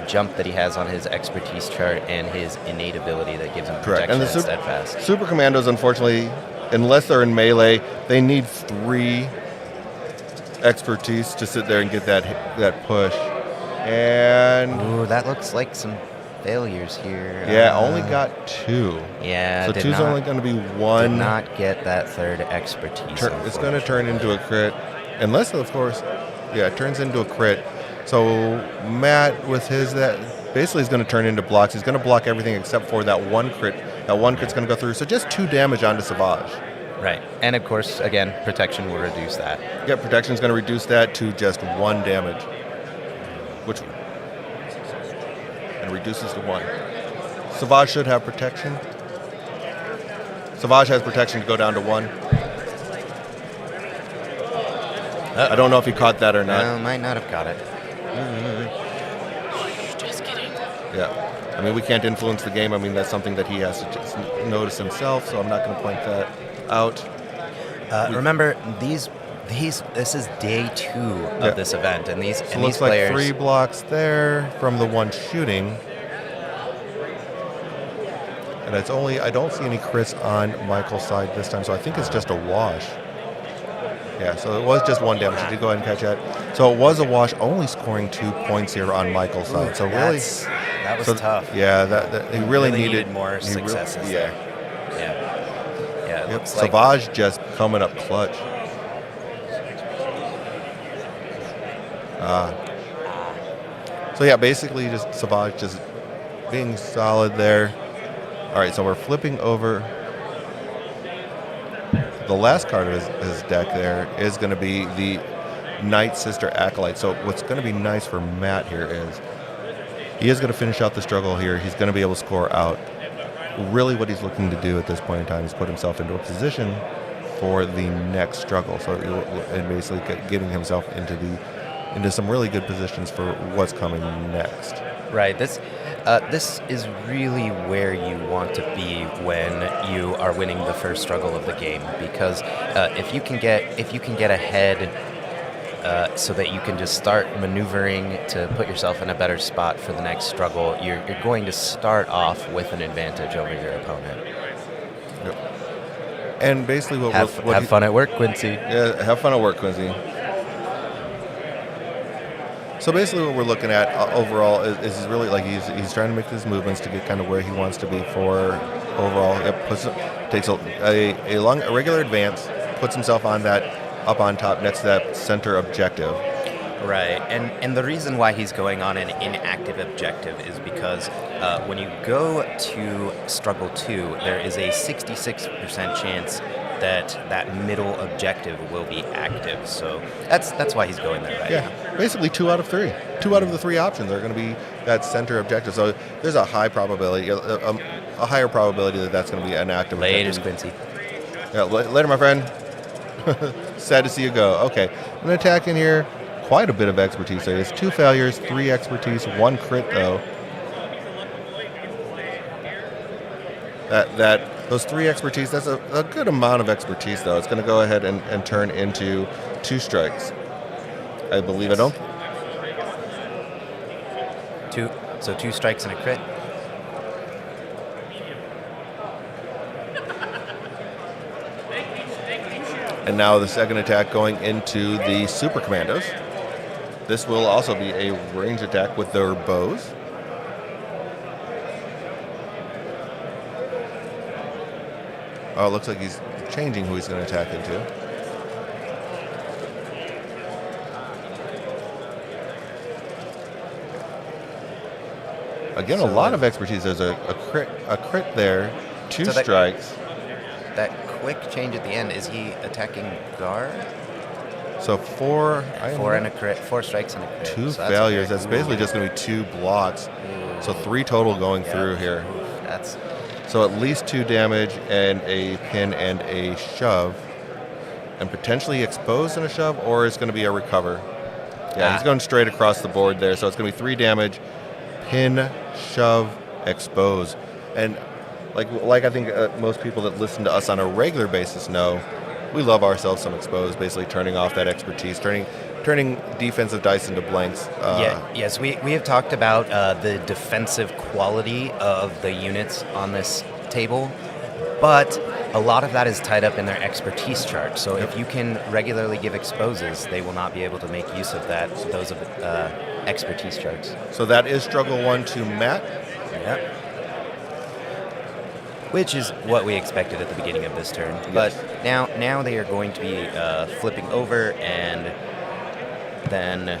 [SPEAKER 3] jump that he has on his expertise chart and his innate ability that gives him protection and steadfast.
[SPEAKER 2] Super Commandos, unfortunately, unless they're in melee, they need 3 expertise to sit there and get that push. And
[SPEAKER 3] Ooh, that looks like some failures here.
[SPEAKER 2] yeah, only got 2.
[SPEAKER 3] Yeah,
[SPEAKER 2] so 2's only going to be 1.
[SPEAKER 3] Did not get that third expertise.
[SPEAKER 2] It's going to turn into a crit, unless of course, yeah, it turns into a crit. So Matt with his that basically is going to turn into blocks. He's going to block everything except for that 1 crit. That 1 crit's going to go through. So just 2 damage onto Savage.
[SPEAKER 3] Right, and of course, again, protection will reduce that.
[SPEAKER 2] Yeah, protection's going to reduce that to just 1 damage, which and reduces to 1. Savage should have protection. Savage has protection to go down to 1. I don't know if he caught that or not.
[SPEAKER 3] No, might not have caught it. Just kidding.
[SPEAKER 2] Yeah. I mean, we can't influence the game. I mean, that's something that he has to just notice himself, so I'm not going to point that out.
[SPEAKER 3] Remember, this is day 2 of this event, and these
[SPEAKER 2] So
[SPEAKER 3] and
[SPEAKER 2] looks
[SPEAKER 3] these
[SPEAKER 2] like
[SPEAKER 3] players.
[SPEAKER 2] 3 blocks there from the 1 shooting. And it's only, I don't see any crits on Michael's side this time, so I think it's just a wash. Yeah, so it was just 1 damage. He did go ahead and catch that. So it was a wash, only scoring 2 points here on Michael's side. So really,
[SPEAKER 3] that was tough.
[SPEAKER 2] Yeah, that he really needed
[SPEAKER 3] more successes there. Yeah. It
[SPEAKER 2] Yep.
[SPEAKER 3] looks like
[SPEAKER 2] Savage just coming up clutch. So yeah, basically just Savage just being solid there. All right, so we're flipping over. The last card of his deck there is going to be the Night Sister Acolyte. So what's going to be nice for Matt here is he is going to finish out the struggle here. He's going to be able to score out. Really what he's looking to do at this point in time is put himself into a position for the next struggle. So and basically getting himself into some really good positions for what's coming next.
[SPEAKER 3] right. This is really where you want to be when you are winning the first struggle of the game, because if you can get ahead, so that you can just start maneuvering to put yourself in a better spot for the next struggle, you're going to start off with an advantage over your opponent.
[SPEAKER 2] Yep. And basically
[SPEAKER 3] Have fun at work, Quincy.
[SPEAKER 2] Yeah, have fun at work, Quincy. So basically what we're looking at overall is really like he's trying to make his movements to get kind of where he wants to be for overall. Yep, takes a regular advance, puts himself on that, up on top next to that center objective.
[SPEAKER 3] Right, and the reason why he's going on an inactive objective is because when you go to Struggle 2, there is a 66% chance that middle objective will be active. So that's why he's going there right now.
[SPEAKER 2] Basically 2 out of 3. 2 out of the 3 options are going to be that center objective. So there's a high probability, a higher probability that that's going to be an active
[SPEAKER 3] Later,
[SPEAKER 2] objective.
[SPEAKER 3] Quincy.
[SPEAKER 2] Yeah, later, my friend. Sad to see you go. Okay, I'm going to attack in here. Quite a bit of expertise there. It's 2 failures, 3 expertise, 1 crit though. Those 3 expertise, that's a good amount of expertise though. It's going to go ahead and turn into 2 strikes. I believe. I don't.
[SPEAKER 3] 2 strikes and a crit.
[SPEAKER 2] And now the second attack going into the Super Commandos. This will also be a range attack with their bows. Oh, it looks like he's changing who he's going to attack into. Again, a lot of expertise. There's a crit there, 2 strikes.
[SPEAKER 3] That quick change at the end, is he attacking guard?
[SPEAKER 2] So 4
[SPEAKER 3] and a crit, 4 strikes and a crit.
[SPEAKER 2] 2
[SPEAKER 3] so
[SPEAKER 2] failures. That's basically just going to be 2 blocks. So 3 total going through here.
[SPEAKER 3] That's
[SPEAKER 2] so at least 2 damage and a pin and a shove, and potentially expose and a shove, or it's going to be a recover. Yeah, he's going straight across the board there. So it's going to be 3 damage, pin, shove, expose, and like I think most people that listen to us on a regular basis know, we love ourselves some expose, basically turning off that expertise, turning defensive dice into blanks.
[SPEAKER 3] Yes, we have talked about the defensive quality of the units on this table, but a lot of that is tied up in their expertise chart. So if you can regularly give exposes, they will not be able to make use of those expertise charts.
[SPEAKER 2] So that is struggle 1 to Matt.
[SPEAKER 3] Yep. Which is what we expected at the beginning of this turn.
[SPEAKER 2] Yes.
[SPEAKER 3] But now they are going to be flipping over, and then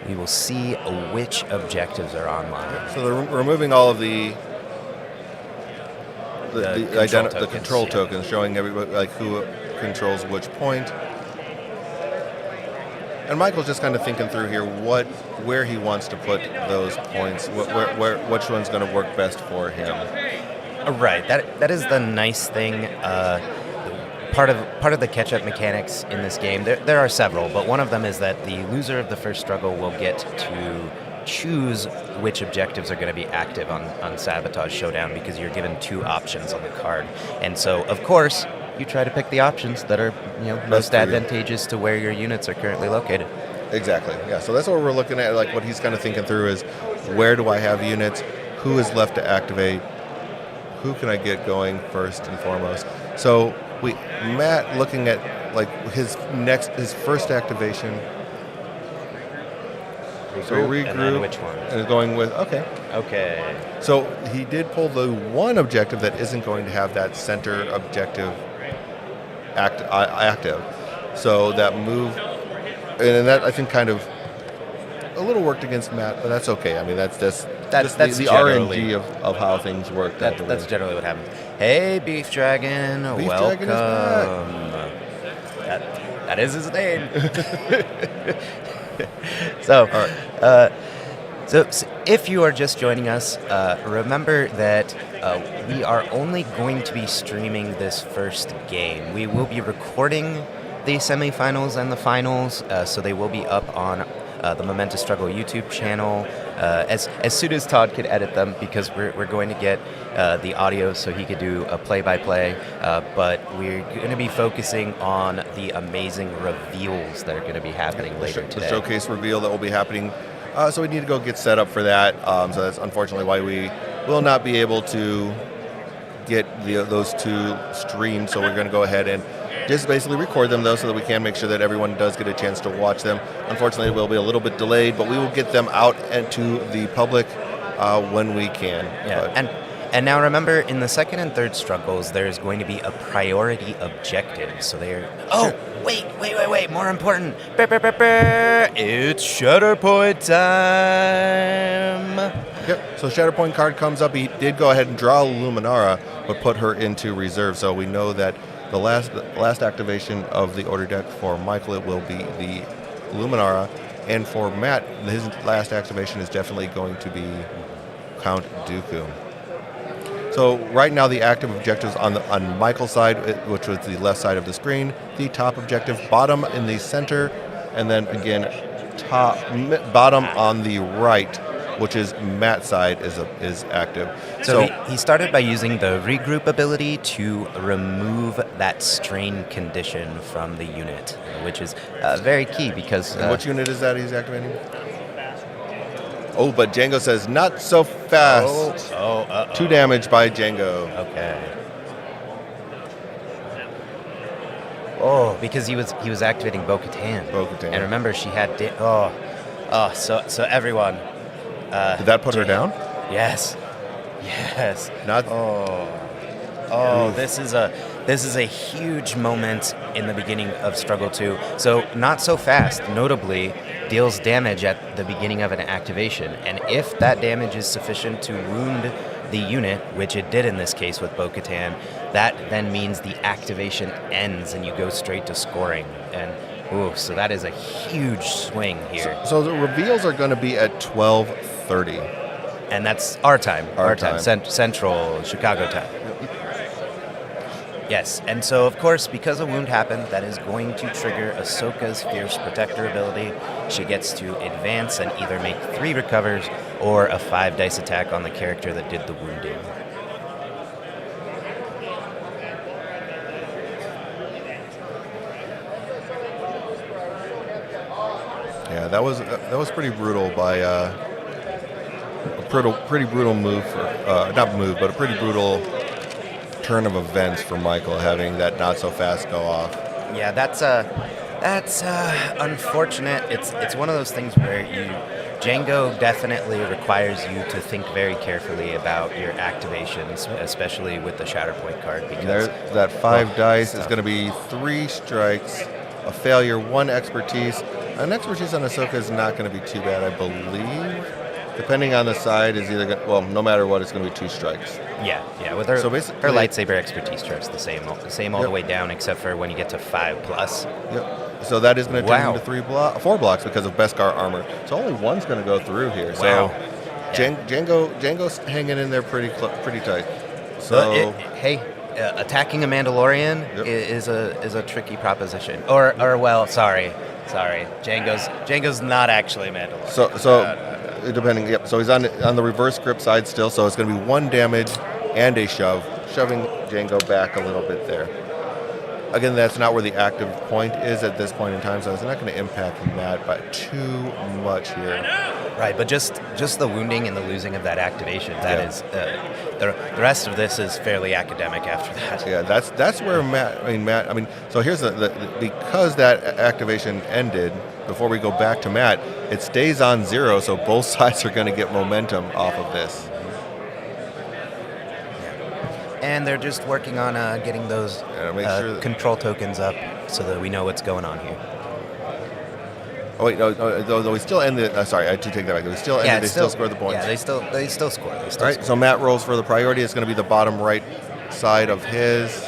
[SPEAKER 3] we will see which objectives are online.
[SPEAKER 2] So they're removing all of the control
[SPEAKER 3] tokens,
[SPEAKER 2] tokens, showing everybody like who controls which point. And Michael's just kind of thinking through here where he wants to put those points, which one's going to work best for him.
[SPEAKER 3] Right. That is the nice thing. Part of the catch-up mechanics in this game, there are several, but one of them is that the loser of the first struggle will get to choose which objectives are going to be active on Sabotage Showdown, because you're given 2 options on the card. And so, of course, you try to pick the options that are most advantageous to where your units are currently located.
[SPEAKER 2] Exactly. Yeah. So that's what we're looking at. Like what he's kind of thinking through is, where do I have units? Who is left to activate? Who can I get going first and foremost? So Matt looking at like his first activation. So regroup.
[SPEAKER 3] And then which one?
[SPEAKER 2] And going with
[SPEAKER 3] Okay.
[SPEAKER 2] So he did pull the one objective that isn't going to have that center objective active. So that move, and that I think kind of a little worked against Matt, but that's okay. I mean, that's the RNG of how things work.
[SPEAKER 3] That's generally what happens. Hey, Beef Dragon, welcome.
[SPEAKER 2] Dragon is back.
[SPEAKER 3] That is his name. So,
[SPEAKER 2] all right.
[SPEAKER 3] So if you are just joining us, remember that we are only going to be streaming this first game. We will be recording the semifinals and the finals, so they will be up on the Momentous Struggle YouTube channel as soon as Todd could edit them, because we're going to get the audio so he could do a play-by-play, but we're going to be focusing on the amazing reveals that are going to be happening later today.
[SPEAKER 2] The showcase reveal that will be happening. So we need to go get set up for that. So that's unfortunately why we will not be able to get those 2 streamed. So we're going to go ahead and just basically record them, though, so that we can make sure that everyone does get a chance to watch them. Unfortunately, it will be a little bit delayed, but we will get them out to the public when we can.
[SPEAKER 3] Yeah, and now remember, in the second and third struggles, there's going to be a priority objective. So they're... Oh, wait. More important. It's Shatterpoint time.
[SPEAKER 2] Yep. So Shatterpoint card comes up. He did go ahead and draw Luminara, but put her into reserve. So we know that the last activation of the order deck for Michael, it will be the Luminara. And for Matt, his last activation is definitely going to be Count Dooku. So right now the active objectives on Michael's side, which was the left side of the screen, the top objective, bottom in the center, and then again bottom on the right, which is Matt's side, is active.
[SPEAKER 3] So he started by using the regroup ability to remove that strain condition from the unit, which is very key because...
[SPEAKER 2] which unit is that he's activating? Oh, but Django says, not so fast. 2 damage by Django.
[SPEAKER 3] Okay. Oh, because he was activating Bo-Katan.
[SPEAKER 2] Bo-Katan.
[SPEAKER 3] And remember, she had... So everyone...
[SPEAKER 2] Did that put her down?
[SPEAKER 3] Yes.
[SPEAKER 2] Not...
[SPEAKER 3] Oh, this is a huge moment in the beginning of Struggle 2. So Not So Fast, notably, deals damage at the beginning of an activation. And if that damage is sufficient to wound the unit, which it did in this case with Bo-Katan, that then means the activation ends and you go straight to scoring. And so that is a huge swing here.
[SPEAKER 2] So the reveals are going to be at 12:30.
[SPEAKER 3] And that's our time.
[SPEAKER 2] Our time.
[SPEAKER 3] Central Chicago time. Yes, and so of course, because a wound happened, that is going to trigger Ahsoka's Fierce Protector ability. She gets to advance and either make 3 recovers or a 5 dice attack on the character that did the wounding.
[SPEAKER 2] Yeah, that was pretty brutal by pretty brutal move for not move, but a pretty brutal turn of events for Michael having that not so fast go off.
[SPEAKER 3] Yeah, that's unfortunate. It's one of those things where Django definitely requires you to think very carefully about your activations, especially with the Shatterpoint card. Because
[SPEAKER 2] that 5 dice is going to be 3 strikes, a failure, 1 expertise. An expertise on Ahsoka is not going to be too bad, I believe. Depending on the side, is either no matter what, it's going to be 2 strikes.
[SPEAKER 3] Yeah. With her,
[SPEAKER 2] so
[SPEAKER 3] her lightsaber expertise chart's the same all the way down, except for when you get to 5+.
[SPEAKER 2] Yep. So that is going to turn into 4 blocks because of Beskar armor. So only 1's going to go through here.
[SPEAKER 3] Wow.
[SPEAKER 2] So Django's hanging in there pretty tight. So
[SPEAKER 3] attacking a Mandalorian is a tricky proposition. Or sorry, Django's not actually a Mandalorian.
[SPEAKER 2] So depending, yep. So he's on the reverse grip side still. So it's going to be 1 damage and a shoving Django back a little bit there. Again, that's not where the active point is at this point in time, so it's not going to impact Matt by too much here.
[SPEAKER 3] Right, but just the wounding and the losing of that activation, is the rest of this is fairly academic after that.
[SPEAKER 2] Yeah, that's where Matt. So here's because that activation ended before we go back to Matt, it stays on 0, so both sides are going to get momentum off of this.
[SPEAKER 3] And they're just working on getting those control tokens up so that we know what's going on here.
[SPEAKER 2] Oh wait, no, we still end the. Sorry, I had to take that back. We still ended. They still score the points.
[SPEAKER 3] Yeah, they still score. All right,
[SPEAKER 2] so Matt rolls for the priority. It's going to be the bottom right side of his.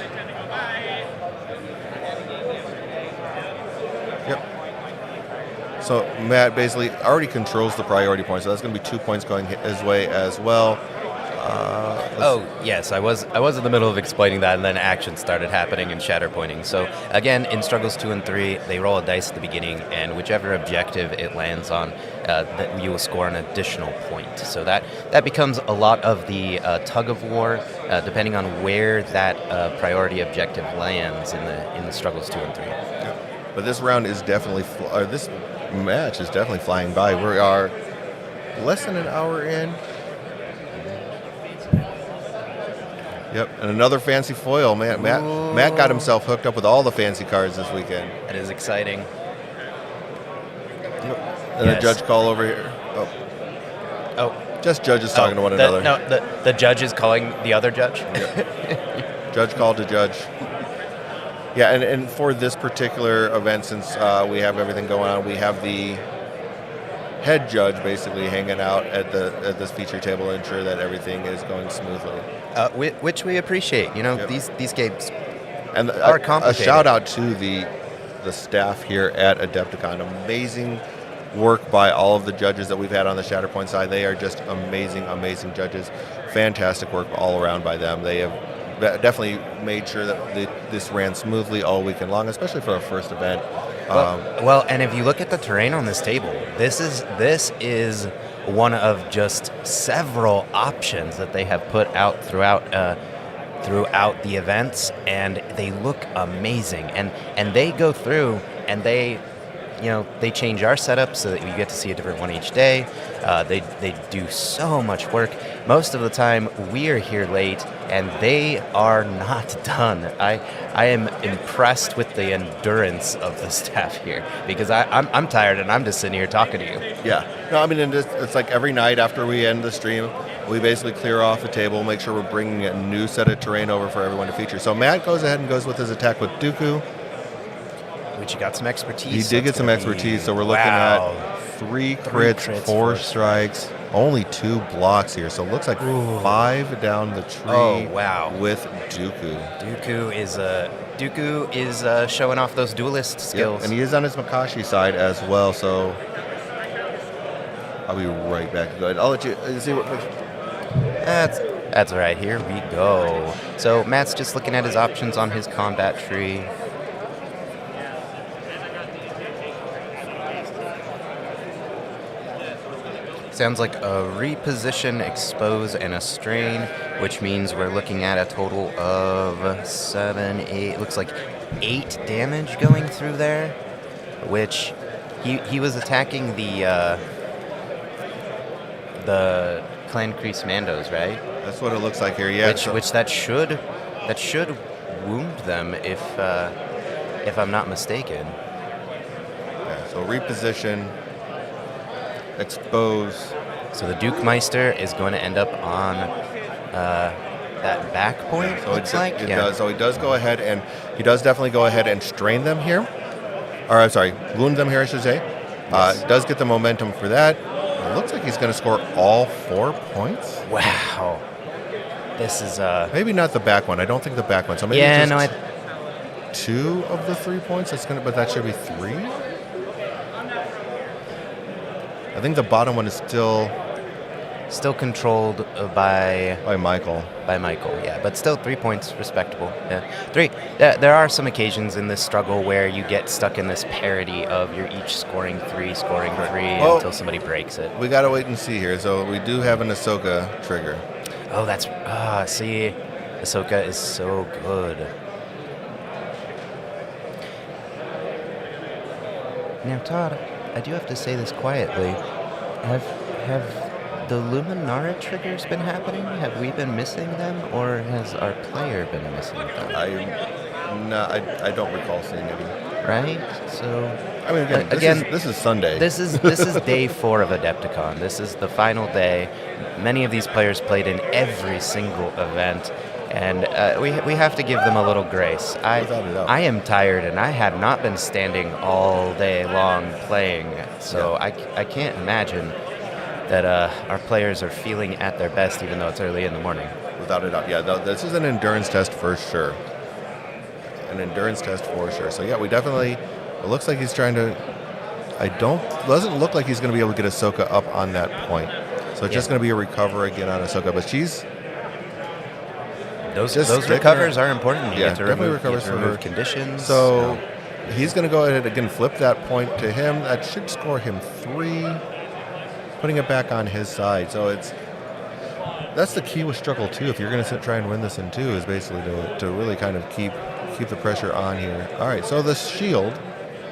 [SPEAKER 2] Yep. So Matt basically already controls the priority point, so that's going to be 2 points going his way as well.
[SPEAKER 3] Yes, I was in the middle of explaining that, and then action started happening and Shatterpointing. So again, in struggles 2 and 3, they roll a dice at the beginning, and whichever objective it lands on, that you will score an additional point. So that becomes a lot of the tug of war, depending on where that priority objective lands in the struggles 2 and 3.
[SPEAKER 2] Yeah. But this round is definitely this match is definitely flying by. We are less than an hour in. Yep, and another fancy foil. Matt got himself hooked up with all the fancy cards this weekend.
[SPEAKER 3] That is exciting.
[SPEAKER 2] And a judge call over here. Just judges talking to one another.
[SPEAKER 3] No, the judge is calling the other judge?
[SPEAKER 2] Yep. Judge called to judge. Yeah, and for this particular event, since we have everything going on, we have the head judge basically hanging out at this feature table to ensure that everything is going smoothly.
[SPEAKER 3] Which we appreciate. These games
[SPEAKER 2] and
[SPEAKER 3] are complicated.
[SPEAKER 2] A shout out to the staff here at Adepticon. Amazing work by all of the judges that we've had on the Shatterpoint side. They are just amazing judges. Fantastic work all around by them. They have definitely made sure that this ran smoothly all weekend long, especially for our first event.
[SPEAKER 3] Well, and if you look at the terrain on this table, this is one of just several options that they have put out throughout the events, and they look amazing. And they go through and they change our setup so that you get to see a different one each day. They do so much work. Most of the time, we are here late, and they are not done. I am impressed with the endurance of the staff here, because I'm tired, and I'm just sitting here talking to you.
[SPEAKER 2] Yeah. No, it's like every night after we end the stream, we basically clear off the table, make sure we're bringing a new set of terrain over for everyone to feature. So Matt goes ahead and goes with his attack with Dooku.
[SPEAKER 3] Which you got some expertise.
[SPEAKER 2] He did get some expertise, so we're looking at 3 crits, 4 strikes, only 2 blocks here. So it looks like 5 down the tree with Dooku.
[SPEAKER 3] Dooku is showing off those duelist skills.
[SPEAKER 2] Yep, and he is on his Makashi side as well, so I'll be right back. Go ahead. I'll let you see what...
[SPEAKER 3] That's right, here we go. So Matt's just looking at his options on his combat tree. Sounds like a reposition, expose, and a strain, which means we're looking at a total of 7, 8, looks like 8 damage going through there, which he was attacking the Clan Kreese Mandos, right?
[SPEAKER 2] That's what it looks like here. Yeah.
[SPEAKER 3] Which that should wound them if I'm not mistaken.
[SPEAKER 2] Yeah, so reposition, expose.
[SPEAKER 3] So the Duke Meister is going to end up on that back point.
[SPEAKER 2] So
[SPEAKER 3] looks like
[SPEAKER 2] it does. So he does go ahead and he does definitely go ahead and strain them here, or I'm sorry, wound them here, I should say.
[SPEAKER 3] Yes.
[SPEAKER 2] Does get the momentum for that. It looks like he's going to score all 4 points.
[SPEAKER 3] Wow, this is
[SPEAKER 2] Maybe not the back one. I don't think the back one. So maybe
[SPEAKER 3] yeah,
[SPEAKER 2] just
[SPEAKER 3] no,
[SPEAKER 2] 2 of the 3 points. But that should be 3. I think the bottom one is
[SPEAKER 3] still controlled by
[SPEAKER 2] Michael.
[SPEAKER 3] Yeah, but still 3 points, respectable. Yeah, 3. There are some occasions in this struggle where you get stuck in this parody of you're each scoring 3 until somebody breaks it.
[SPEAKER 2] We gotta wait and see here. So we do have an Ahsoka trigger.
[SPEAKER 3] Oh, that's see, Ahsoka is so good. Now, Todd, I do have to say this quietly. Have the Luminara triggers been happening? Have we been missing them, or has our player been missing them?
[SPEAKER 2] I don't recall seeing any.
[SPEAKER 3] Right? So
[SPEAKER 2] I mean, again, this is Sunday.
[SPEAKER 3] This is day 4 of Adepticon. This is the final day. Many of these players played in every single event, and we have to give them a little grace. I am tired, and I have not been standing all day long playing, so yeah. I can't imagine that our players are feeling at their best, even though it's early in the morning.
[SPEAKER 2] Without a doubt, yeah. This is an endurance test for sure. So yeah, we definitely. It looks like he's trying to. Doesn't look like he's going to be able to get Ahsoka up on that point. So it's just going to be a recover again on Ahsoka, but she's.
[SPEAKER 3] Those recovers are important. You
[SPEAKER 2] Yeah,
[SPEAKER 3] get to
[SPEAKER 2] definitely
[SPEAKER 3] remove conditions.
[SPEAKER 2] So he's going to go ahead again, flip that point to him. That should score him 3. Putting it back on his side. So that's the key with struggle too. If you're going to try and win this in 2, is basically to really kind of keep the pressure on here. All right, so the shield.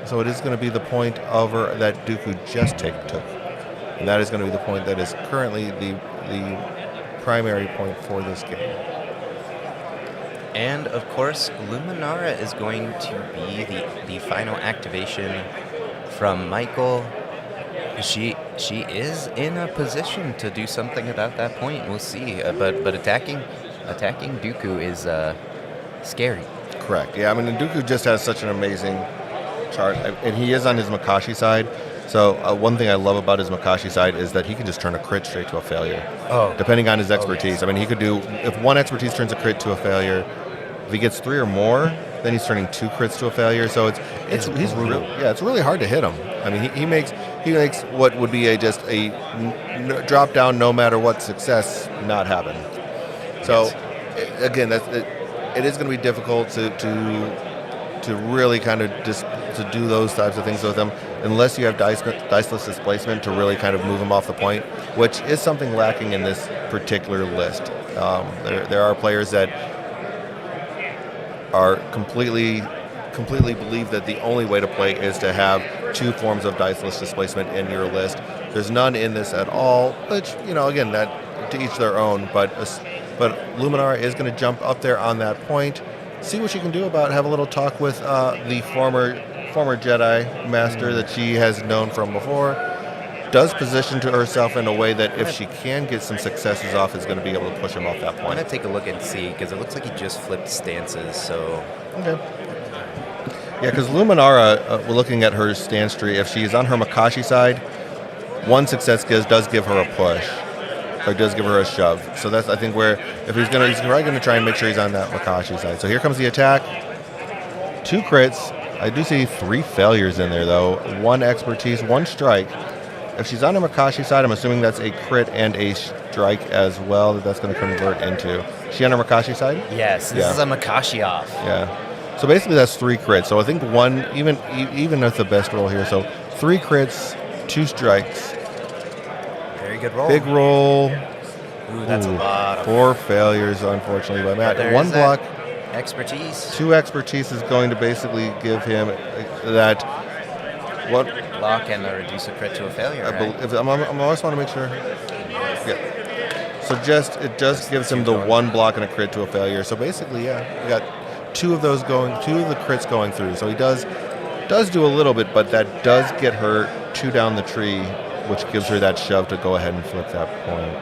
[SPEAKER 2] So it is going to be the point over that Dooku just took, and that is going to be the point that is currently the primary point for this game.
[SPEAKER 3] And of course, Luminara is going to be the final activation from Michael. She is in a position to do something about that point. We'll see. But attacking Dooku is scary.
[SPEAKER 2] Correct. Yeah, I mean, Dooku just has such an amazing chart, and he is on his Makashi side. So one thing I love about his Makashi side is that he can just turn a crit straight to a failure.
[SPEAKER 3] Oh.
[SPEAKER 2] Depending on his expertise.
[SPEAKER 3] Yes.
[SPEAKER 2] I mean, he could do, if one expertise turns a crit to a failure, if he gets 3 or more, then he's turning 2 crits to a failure. So it's really hard to hit him. I mean, he makes what would be just a drop down no matter what success not happen. So again, it is going to be difficult to really kind of just to do those types of things with them unless you have diceless displacement to really kind of move them off the point, which is something lacking in this particular list. There are players that are completely believe that the only way to play is to have 2 forms of diceless displacement in your list. There's none in this at all, which, again, that to each their own, but Luminara is going to jump up there on that point, see what she can do about, have a little talk with the former Jedi Master that she has known from before. Does position to herself in a way that if she can get some successes off, is going to be able to push him off that point.
[SPEAKER 3] I'm going to take a look and see, because it looks like he just flipped stances, so...
[SPEAKER 2] Okay. Yeah, because Luminara, we're looking at her stance tree. If she's on her Makashi side, 1 success does give her a push, or does give her a shove. So that's, I think, where if he's probably going to try and make sure he's on that Makashi side. So here comes the attack. 2 crits. I do see 3 failures in there, though. 1 expertise, 1 strike. If she's on her Makashi side, I'm assuming that's a crit and a strike as well that's going to convert into. Is she on her Makashi side?
[SPEAKER 3] Yes, this is a Makashi off.
[SPEAKER 2] Yeah. So basically that's 3 crits. So I think 1, even with the best roll here. So 3 crits, 2 strikes.
[SPEAKER 3] Very good roll.
[SPEAKER 2] Big roll.
[SPEAKER 3] Ooh, that's a lot.
[SPEAKER 2] 4 failures, unfortunately, by Matt. 1 block.
[SPEAKER 3] Expertise.
[SPEAKER 2] 2 expertise is going to basically give him that. What?
[SPEAKER 3] Block and reduce a crit to a failure.
[SPEAKER 2] I always want to make sure. Yeah. So it just gives him the one block and a crit to a failure. So basically, yeah, we got two of the crits going through. So he does do a little bit, but that does get her 2 down the tree, which gives her that shove to go ahead and flip that point.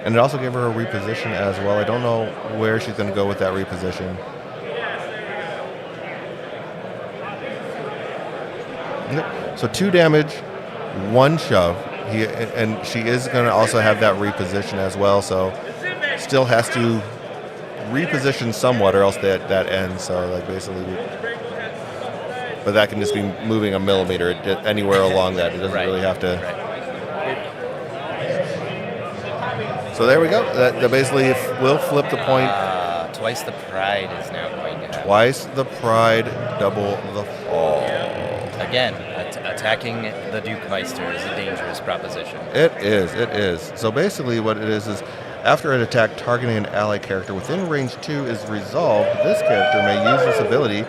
[SPEAKER 2] And it also gave her a reposition as well. I don't know where she's going to go with that reposition. So 2 damage, 1 shove. And she is going to also have that reposition as well. So still has to reposition somewhat, or else that ends. So like basically, but that can just be moving a millimeter anywhere along that. It doesn't really have to. So there we go. That basically will flip the point.
[SPEAKER 3] Twice the pride is now going to happen.
[SPEAKER 2] Twice the pride, double the fall.
[SPEAKER 3] Again, attacking the Duke Meister is a dangerous proposition.
[SPEAKER 2] It is. So basically what it is after an attack targeting an ally character within range 2 is resolved, this character may use this ability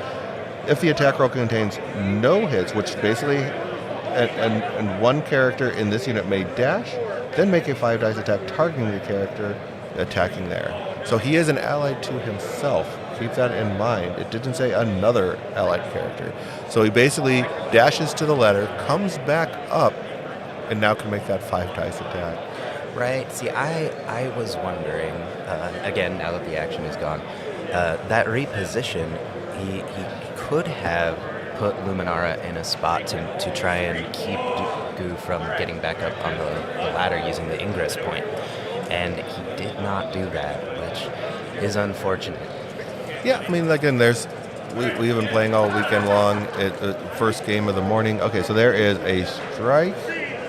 [SPEAKER 2] if the attack roll contains no hits, which basically, and one character in this unit may dash, then make a 5 dice attack targeting the character attacking there. So he is an ally to himself. Keep that in mind. It didn't say another allied character. So he basically dashes to the ladder, comes back up, and now can make that 5 dice attack.
[SPEAKER 3] Right. See, I was wondering, again, now that the action is gone, that reposition, he could have put Luminara in a spot to try and keep Dooku from getting back up on the ladder using the ingress point. And he did not do that, which is unfortunate.
[SPEAKER 2] Yeah, I mean, again, we have been playing all weekend long. First game of the morning. Okay, so there is a strike,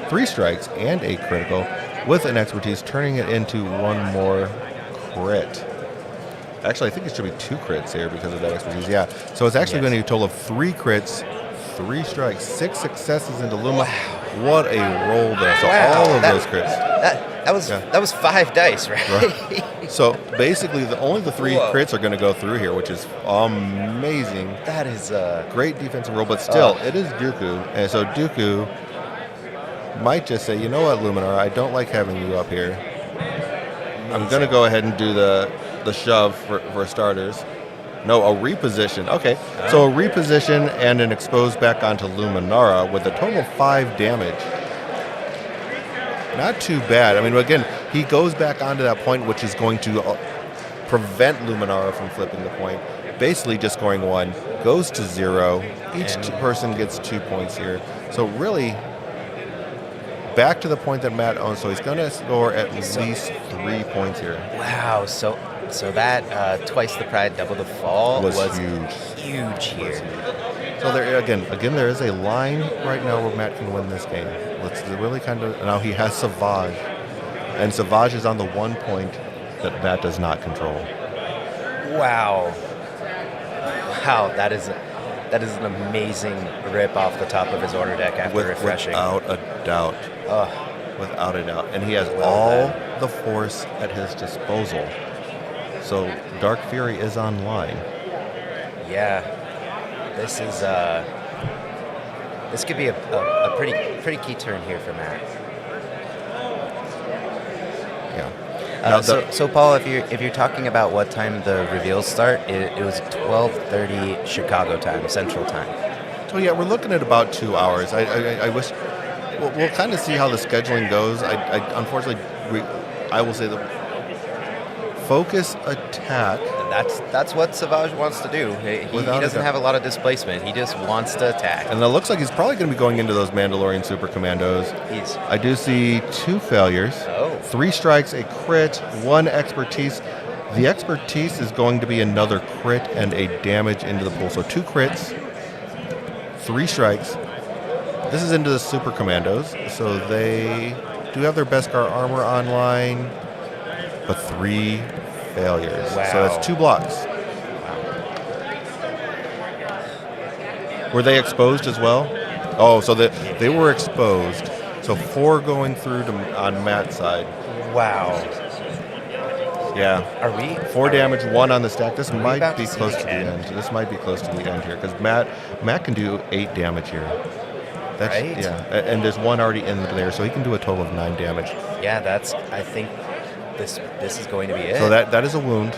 [SPEAKER 2] 3 strikes, and a critical with an expertise, turning it into 1 more crit. Actually, I think it should be 2 crits here because of that expertise. Yeah, so it's actually going to be a total of 3 crits, 3 strikes, 6 successes into Luma.
[SPEAKER 3] Wow.
[SPEAKER 2] What a roll there! So all of those crits.
[SPEAKER 3] That was 5 dice, right?
[SPEAKER 2] So basically, only the 3 crits are going to go through here, which is amazing.
[SPEAKER 3] That is
[SPEAKER 2] great defensive roll, but still, it is Dooku, and so Dooku might just say, you know what, Luminara, I don't like having you up here. I'm going to go ahead and do the shove for starters. No, a reposition. Okay, so a reposition and an expose back onto Luminara with a total of 5 damage. Not too bad. I mean, again, he goes back onto that point, which is going to prevent Luminara from flipping the point. Basically just scoring 1, goes to 0. Each person gets 2 points here. So really, back to the point that Matt owns. So he's going to score at least 3 points here.
[SPEAKER 3] Wow, so that twice the pride, double the fall was huge here.
[SPEAKER 2] So there again, there is a line right now where Matt can win this game. Let's really now he has Savage, and Savage is on the 1 point that Matt does not control.
[SPEAKER 3] Wow, that is an amazing rip off the top of his order deck after refreshing.
[SPEAKER 2] Without a doubt. And he has all the force at his disposal. So Dark Fury is online.
[SPEAKER 3] Yeah, this could be a pretty key turn here for Matt.
[SPEAKER 2] Yeah.
[SPEAKER 3] So Paul, if you're talking about what time the reveals start, it was 12:30 Chicago time, Central time.
[SPEAKER 2] So yeah, we're looking at about 2 hours. I wish we'll kind of see how the scheduling goes. Unfortunately, I will say the focus attack.
[SPEAKER 3] That's what Savage wants to do. He doesn't have a lot of displacement. He just wants to attack.
[SPEAKER 2] And it looks like he's probably going to be going into those Mandalorian Super Commandos. I do see 2 failures, 3 strikes, a crit, 1 expertise. The expertise is going to be another crit and a damage into the pool. So 2 crits, 3 strikes. This is into the Super Commandos. So they do have their Beskar armor online, but 3 failures.
[SPEAKER 3] Wow.
[SPEAKER 2] So that's 2 blocks. Were they exposed as well? Oh, so they were exposed. So 4 going through on Matt's side.
[SPEAKER 3] Wow.
[SPEAKER 2] Yeah.
[SPEAKER 3] Are we
[SPEAKER 2] 4 damage, 1 on the stack. This might be close to the end. This might be close to the end here because Matt can do 8 damage here.
[SPEAKER 3] right?
[SPEAKER 2] Yeah, and there's one already in there, so he can do a total of 9 damage.
[SPEAKER 3] Yeah, I think this is going to be it.
[SPEAKER 2] So that is a wound.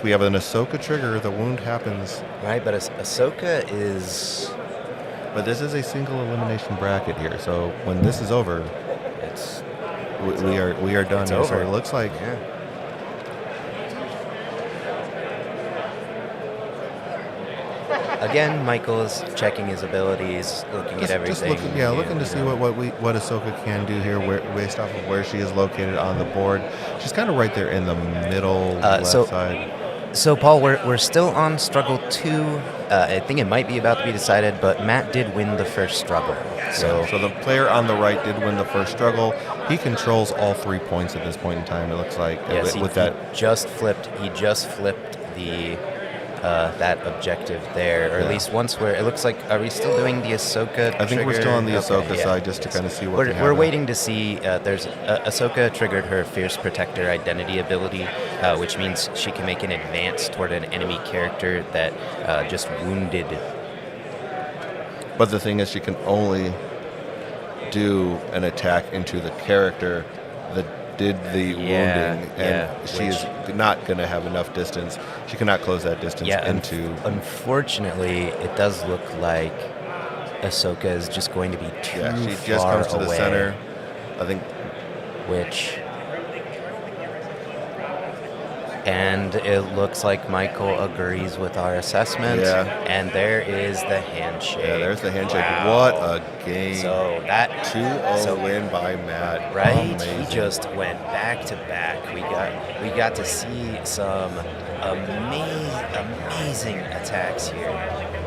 [SPEAKER 2] We have an Ahsoka trigger. The wound happens.
[SPEAKER 3] Right, but Ahsoka is...
[SPEAKER 2] But this is a single elimination bracket here, so when this is over, we are done.
[SPEAKER 3] It's
[SPEAKER 2] Here. So
[SPEAKER 3] over.
[SPEAKER 2] it looks like
[SPEAKER 3] Again, Michael is checking his abilities, looking at everything.
[SPEAKER 2] Looking to see what Ahsoka can do here, based off of where she is located on the board. She's kind of right there in the middle left side.
[SPEAKER 3] So, Paul, we're still on struggle 2. I think it might be about to be decided, but Matt did win the first struggle.
[SPEAKER 2] So the player on the right did win the first struggle. He controls all 3 points at this point in time. It looks like
[SPEAKER 3] yes,
[SPEAKER 2] He
[SPEAKER 3] just flipped the that objective there, or at least once. Where it looks like, are we still doing the Ahsoka?
[SPEAKER 2] I think we're still on the Ahsoka side, just to kind of see what
[SPEAKER 3] we're waiting to see. There's Ahsoka triggered her Fierce Protector identity ability, which means she can make an advance toward an enemy character that just wounded.
[SPEAKER 2] But the thing is, she can only do an attack into the character that did the wounding, and she's not going to have enough distance. She cannot close that distance into...
[SPEAKER 3] Unfortunately, it does look like Ahsoka is just going to be too far away.
[SPEAKER 2] She just comes to the center, I think.
[SPEAKER 3] And it looks like Michael agrees with our assessment.
[SPEAKER 2] Yeah.
[SPEAKER 3] And there is the handshake.
[SPEAKER 2] Yeah, there's the handshake.
[SPEAKER 3] Wow.
[SPEAKER 2] What a game.
[SPEAKER 3] So that
[SPEAKER 2] 2-0 win by Matt.
[SPEAKER 3] Right?
[SPEAKER 2] Amazing.
[SPEAKER 3] He just went back to back. We got to see some amazing attacks here.